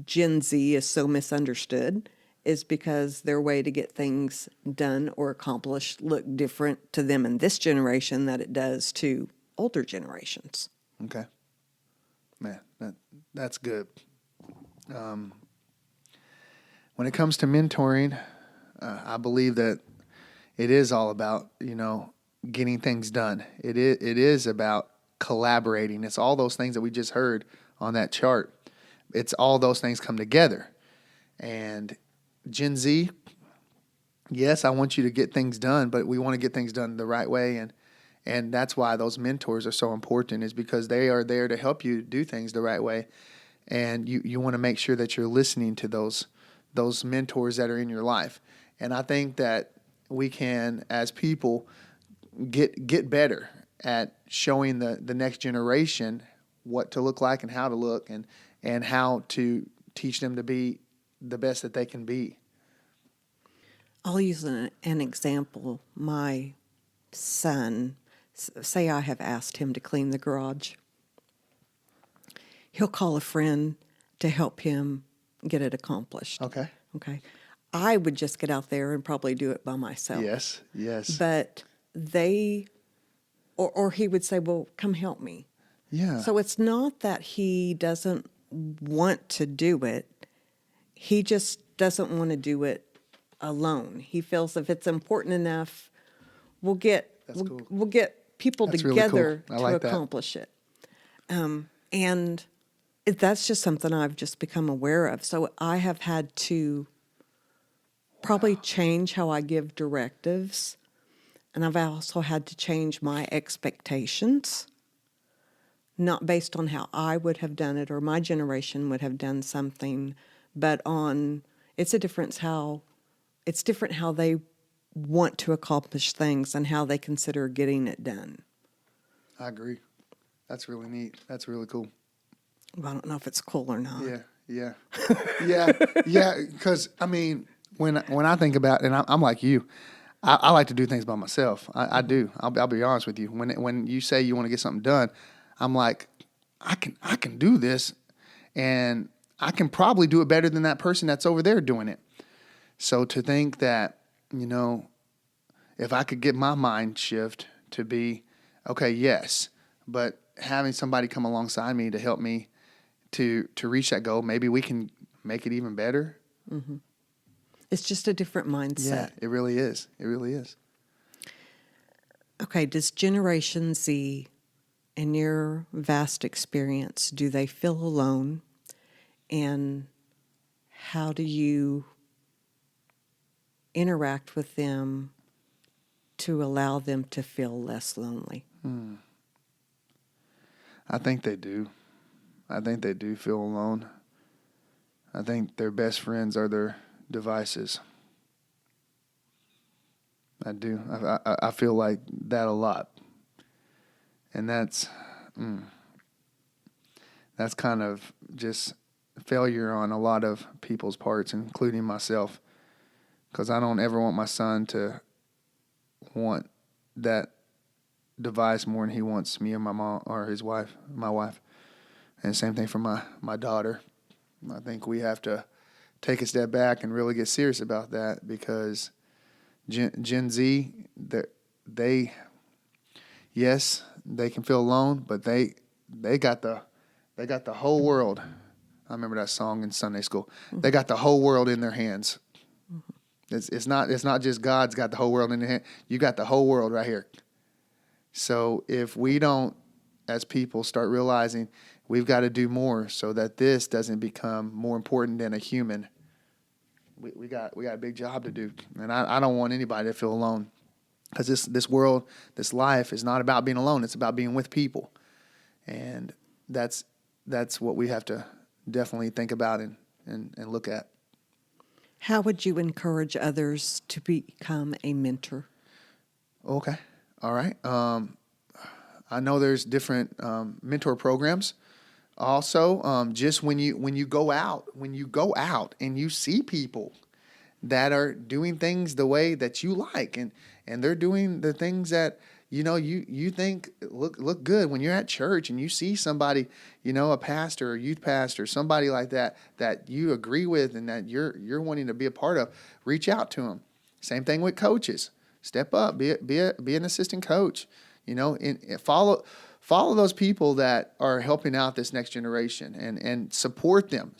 Gen Z is so misunderstood? Is because their way to get things done or accomplished look different to them in this generation than it does to older generations. Okay. Man, that's good. When it comes to mentoring, I believe that it is all about, getting things done. It is about collaborating. It's all those things that we just heard on that chart. It's all those things come together. And Gen Z, yes, I want you to get things done, but we want to get things done the right way. And that's why those mentors are so important, is because they are there to help you do things the right way. And you want to make sure that you're listening to those mentors that are in your life. And I think that we can, as people, get better at showing the next generation what to look like and how to look and how to teach them to be the best that they can be. I'll use an example. My son, say I have asked him to clean the garage. He'll call a friend to help him get it accomplished. Okay. I would just get out there and probably do it by myself. Yes. But or he would say, well, come help me. Yeah. So it's not that he doesn't want to do it. He just doesn't want to do it alone. He feels if it's important enough, That's cool. we'll get people That's really cool. together I to like that. accomplish it. And that's just something I've just become aware of. So I have had to probably change how I give directives. And I've also had to change my expectations, not based on how I would have done it or my generation would have done something, but on it's different how they want to accomplish things and how they consider getting it done. I agree. That's really neat. That's really cool. Well, I don't know if it's cool or not. Yeah. Because I mean, when I think about it, and I'm like you, I like to do things by myself. I do. I'll be honest with you. When you say you want to get something done, I'm like, I can do this, and I can probably do it better than that person that's over there doing it. So to think that, if I could get my mind shift to be, okay, yes, but having somebody come alongside me to help me to reach that goal, maybe we can make it even better. Mm-hmm. It's just a different mindset. Yeah, it really is. It really is. Okay, does Generation Z, in your vast experience, do they feel alone? And how do you interact with them to allow them to feel less lonely? I think they do. I think they do feel alone. I think their best friends are their devices. I do. I feel like that a lot. And that's kind of just failure on a lot of people's parts, including myself, because I don't ever want my son to want that device more than he wants me and my mom or my wife. And same thing for my daughter. I think we have to take a step back and really get serious about that, because Gen Z, yes, they can feel alone, but they got the whole world. I remember that song in Sunday school. Mm-hmm. They got the whole world in their hands. Mm-hmm. It's not just God's got the whole world in their hand. You got the whole world right here. So if we don't, as people, start realizing we've got to do more so that this doesn't become more important than a human, we got a big job to do. And I don't want anybody to feel alone, because this world, this life is not about being alone. It's about being with people. And that's what we have to definitely think about and look at. How would you encourage others to become a mentor? Okay. All right. I know there's different mentor programs. Also, just when you go out and you see people that are doing things the way that you like, and they're doing the things that you think look good when you're at church, and you see somebody, a pastor or youth pastor, somebody like that you agree with and that you're wanting to be a part of, reach out to them. Same thing with coaches. Step up, be an assistant coach. And follow those people that are helping out this next generation, and support them.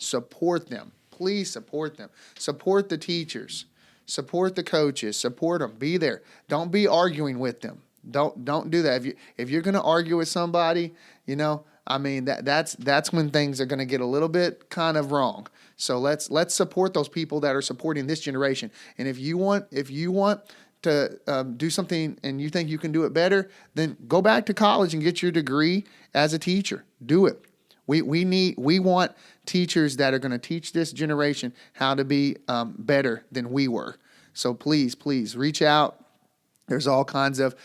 Please support them. Support the teachers. Support the coaches. Support them. Be there. Don't be arguing with them. Don't do that. If you're going to argue with somebody, that's when things are going to get a little bit kind of wrong. So let's support those people that are supporting this generation. And if you want to do something and you think you can do it better, then go back to college and get your degree as a teacher. Do it. We want teachers that are going to teach this generation how to be better than we were. So please reach out. There's all kinds of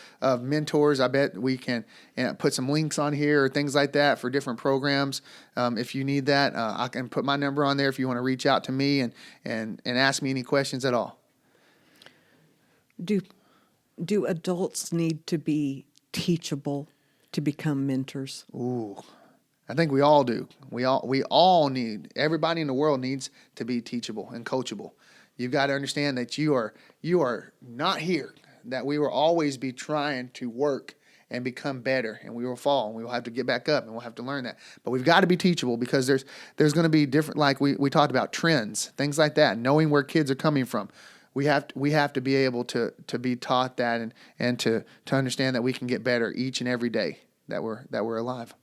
mentors. I bet we can put some links on here or things like that for different programs. If you need that, I can put my number on there if you want to reach out to me and ask me any questions at all. Do adults need to be teachable to become mentors? Ooh, I think we all do. We all need. Everybody in the world needs to be teachable and coachable. You've got to understand that you are not here. That we will always be trying to work and become better, and we will fall, and we will have to get back up, and we'll have to learn that. But we've got to be teachable, because there's going to be different, like we talked about, trends, things like that, knowing where kids are coming from. we have to be able to be taught that, and to understand that we can get better each and every day that we're alive.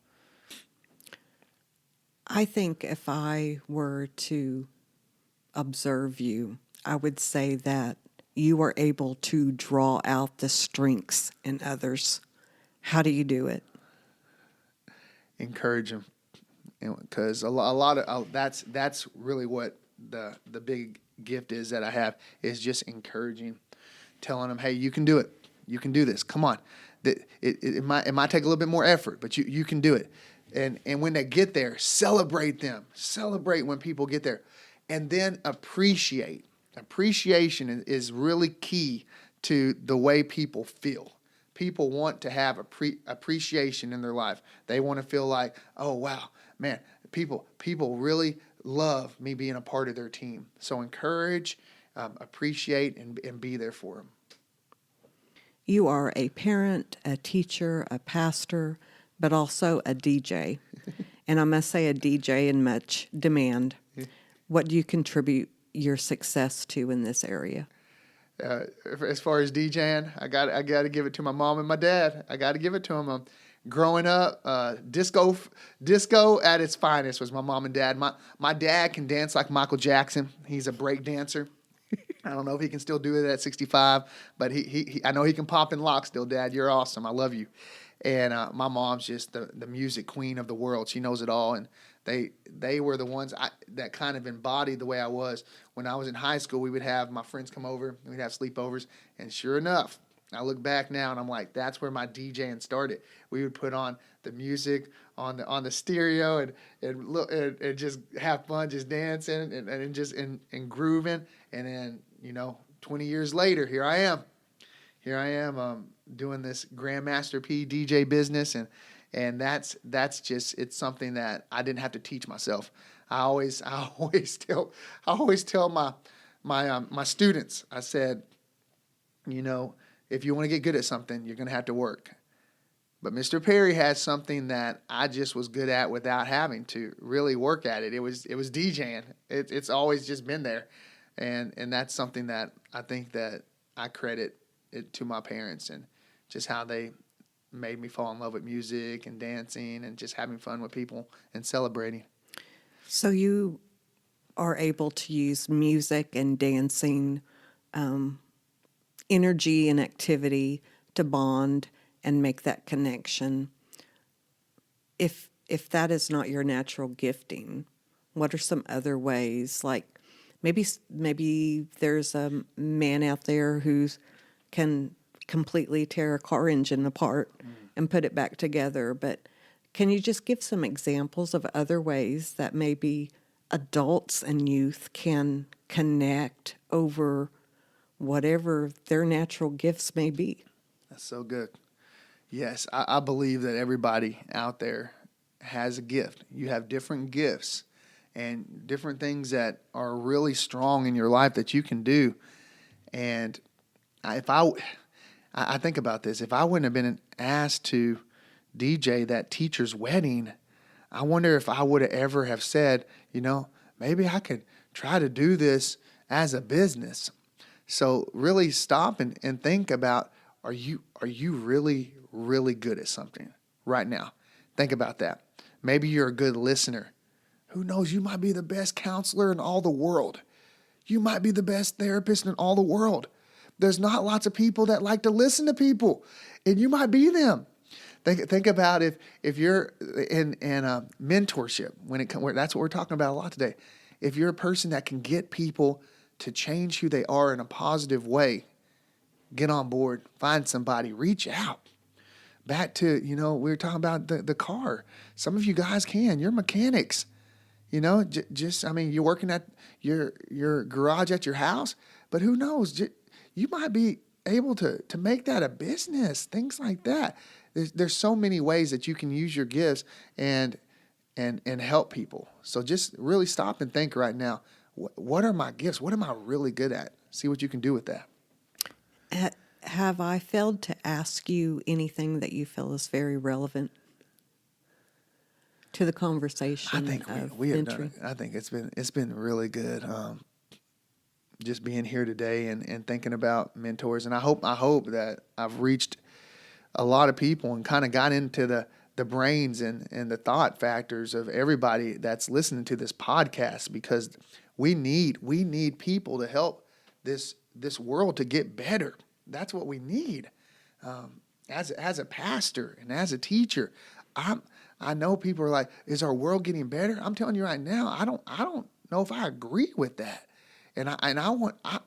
I think if I were to observe you, I would say that you are able to draw out the strengths in others. How do you do it? Encourage them, because a lot of that's really what the big gift is that I have, is just encouraging, telling them, hey, you can do it, you can do this, come on. It might take a little bit more effort, but you can do it. And when they get there, celebrate them, celebrate when people get there, and then appreciate. Appreciation is really key to the way people feel. People want to have appreciation in their life. They want to feel like, oh, wow, man, people really love me being a part of their team. So encourage, appreciate, and be there for them. You are a parent, a teacher, a pastor, but also a DJ. And I must say a DJ in much demand. What do you contribute your success to in this area? As far as DJing, I got to give it to my mom and my dad. I got to give it to them. Growing up, disco at its finest was my mom and dad. My dad can dance like Michael Jackson. He's a break dancer. I don't know if he can still do it at 65, but he I know he can pop in lock still. Dad, you're awesome. I love you. And my mom's just the music queen of the world. She knows it all, and they were the ones that kind of embodied the way I was. When I was in high school, we would have my friends come over, and we'd have sleepovers, and sure enough, I look back now and I'm like, that's where my DJing started. We would put on the music on the stereo and just have fun, just dancing and just and grooving. And then 20 years later, here I am doing this Grandmaster P DJ business, and that's just, it's something that I didn't have to teach myself. I always tell my students, I said, if you want to get good at something, you're going to have to work. But Mr. Perry had something that I just was good at without having to really work at it. It was DJing. It's always just been there, and that's something that I think that I credit it to my parents, and just how they made me fall in love with music and dancing and just having fun with people and celebrating. So you are able to use music and dancing, energy and activity to bond and make that connection. If that is not your natural gifting, what are some other ways? Like maybe there's a man out there who can completely tear a car engine apart and put it back together, but can you just give some examples of other ways that maybe adults and youth can connect over whatever their natural gifts may be? That's so good. Yes, I believe that everybody out there has a gift. You have different gifts and different things that are really strong in your life that you can do. And I think about this, if I wouldn't have been asked to DJ that teacher's wedding, I wonder if I would have ever have said, maybe I could try to do this as a business. So really stop and think about, are you really, really good at something right now? Think about that. Maybe you're a good listener. Who knows? You might be the best counselor in all the world. You might be the best therapist in all the world. There's not lots of people that like to listen to people, and you might be them. Think about if you're in mentorship, that's what we're talking about a lot today. If you're a person that can get people to change who they are in a positive way, get on board, find somebody, reach out. Back to, we were talking about the car. Some of you guys you're mechanics. You're working at your garage at your house, but who knows? You might be able to make that a business, things like that. There's so many ways that you can use your gifts and help people. So just really stop and think right now, what are my gifts? What am I really good at? See what you can do with that. Have I failed to ask you anything that you feel is very relevant to the conversation? I think we have done it. I think it's been really good. just being here today and thinking about mentors. And I hope that I've reached a lot of people and kind of got into the brains and the thought factors of everybody that's listening to this podcast, because we need people to help this world to get better. That's what we need. As a pastor and as a teacher, I know people are like, is our world getting better? I'm telling you right now, I don't know if I agree with that. And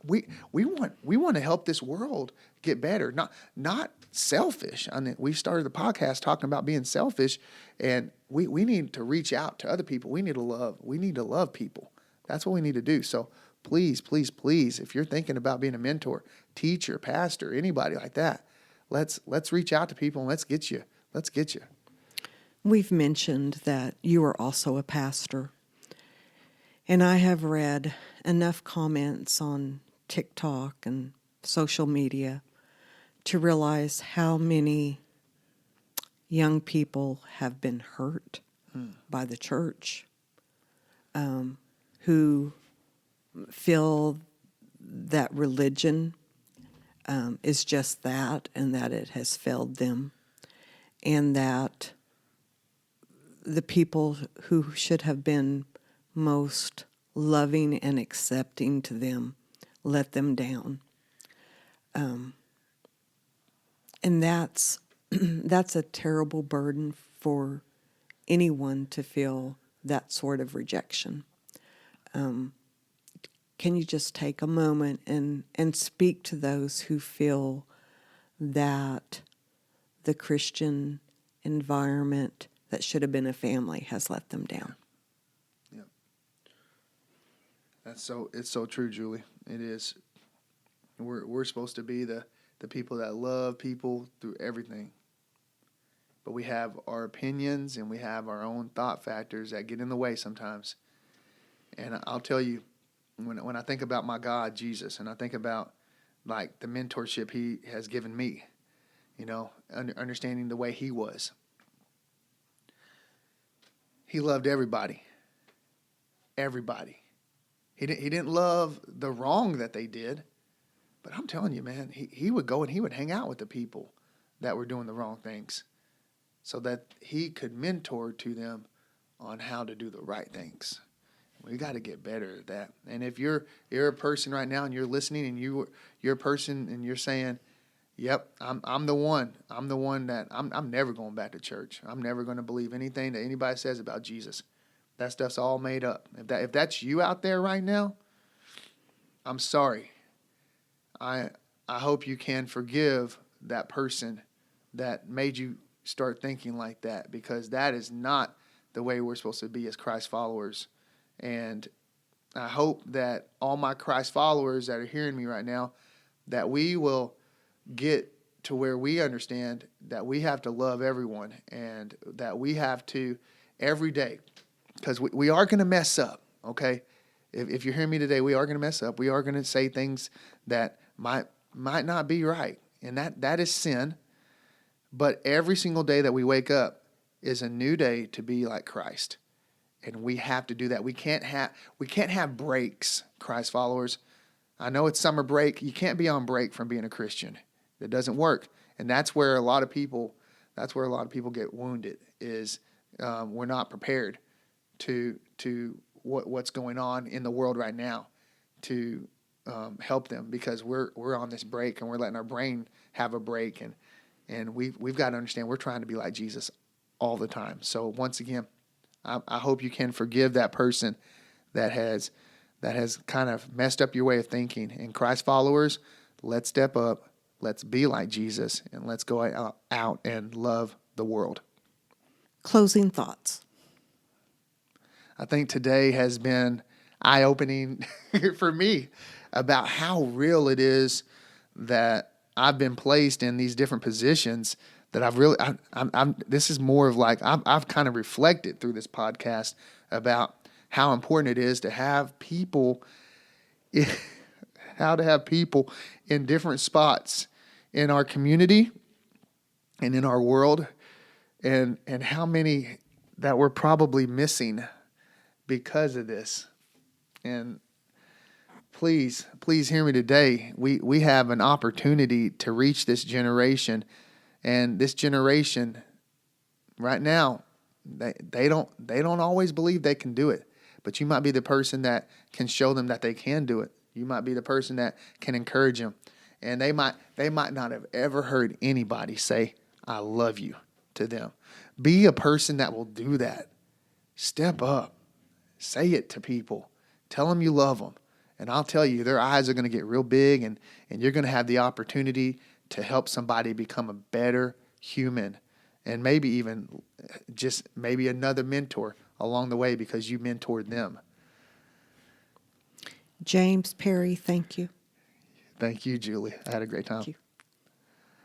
we want to help this world get better, not selfish. I mean, we started the podcast talking about being selfish, and we need to reach out to other people. We need to love people. That's what we need to do. So please, please, please, if you're thinking about being a mentor, teacher, pastor, anybody like that, let's reach out to people and let's get you. We've mentioned that you are also a pastor. And I have read enough comments on TikTok and social media to realize how many young people have been hurt by the church, who feel that religion is just that, and that it has failed them, and that the people who should have been most loving and accepting to them let them down. And that's a terrible burden for anyone to feel that sort of rejection. Can you just take a moment and speak to those who feel that the Christian environment that should have been a family has let them down? Yeah. It's so true, Julie. It is. We're supposed to be the people that love people through everything. But we have our opinions and we have our own thought factors that get in the way sometimes. And I'll tell you, when I think about my God, Jesus, and I think about like the mentorship he has given me, understanding the way he was. He loved everybody. Everybody. He didn't love the wrong that they did. But I'm telling you, man, he would go and he would hang out with the people that were doing the wrong things so that he could mentor to them on how to do the right things. We got to get better at that. And if you're a person right now and you're listening and you're a person and you're saying, yep, I'm the one. I'm the one that I'm never going back to church. I'm never going to believe anything that anybody says about Jesus. That stuff's all made up. If that's you out there right now, I'm sorry. I hope you can forgive that person that made you start thinking like that, because that is not the way we're supposed to be as Christ followers. And I hope that all my Christ followers that are hearing me right now, that we will get to where we understand that we have to love everyone and that we have to every day, because we are going to mess up, okay? If you're hearing me today, we are going to mess up. We are going to say things that might not be right, and that is sin. But every single day that we wake up is a new day to be like Christ. And we have to do that. We can't have breaks, Christ followers. I know it's summer break. You can't be on break from being a Christian. It doesn't work. And that's where a lot of people get wounded, is we're not prepared to what's going on in the world right now to help them, because we're on this break and we're letting our brain have a break, and we've got to understand we're trying to be like Jesus all the time. So once again, I hope you can forgive that person that has kind of messed up your way of thinking. And Christ followers, let's step up, let's be like Jesus, and let's go out and love the world. Closing thoughts. I think today has been eye-opening for me about how real it is that I've been placed in these different positions that this is more of like, I've kind of reflected through this podcast about how important it is to have people, how to have people in different spots in our community and in our world, and how many that we're probably missing because of this. And please hear me today. We have an opportunity to reach this generation, and this generation right now, they don't always believe they can do it. But you might be the person that can show them that they can do it. You might be the person that can encourage them. And they might not have ever heard anybody say, "I love you" to them. Be a person that will do that. Step up. Say it to people. Tell them you love them. And I'll tell you, their eyes are going to get real big, and you're going to have the opportunity to help somebody become a better human, and maybe even just maybe another mentor along the way because you mentored them. James, Perry, thank you. Thank you, Julie. I had a great time. Thank you.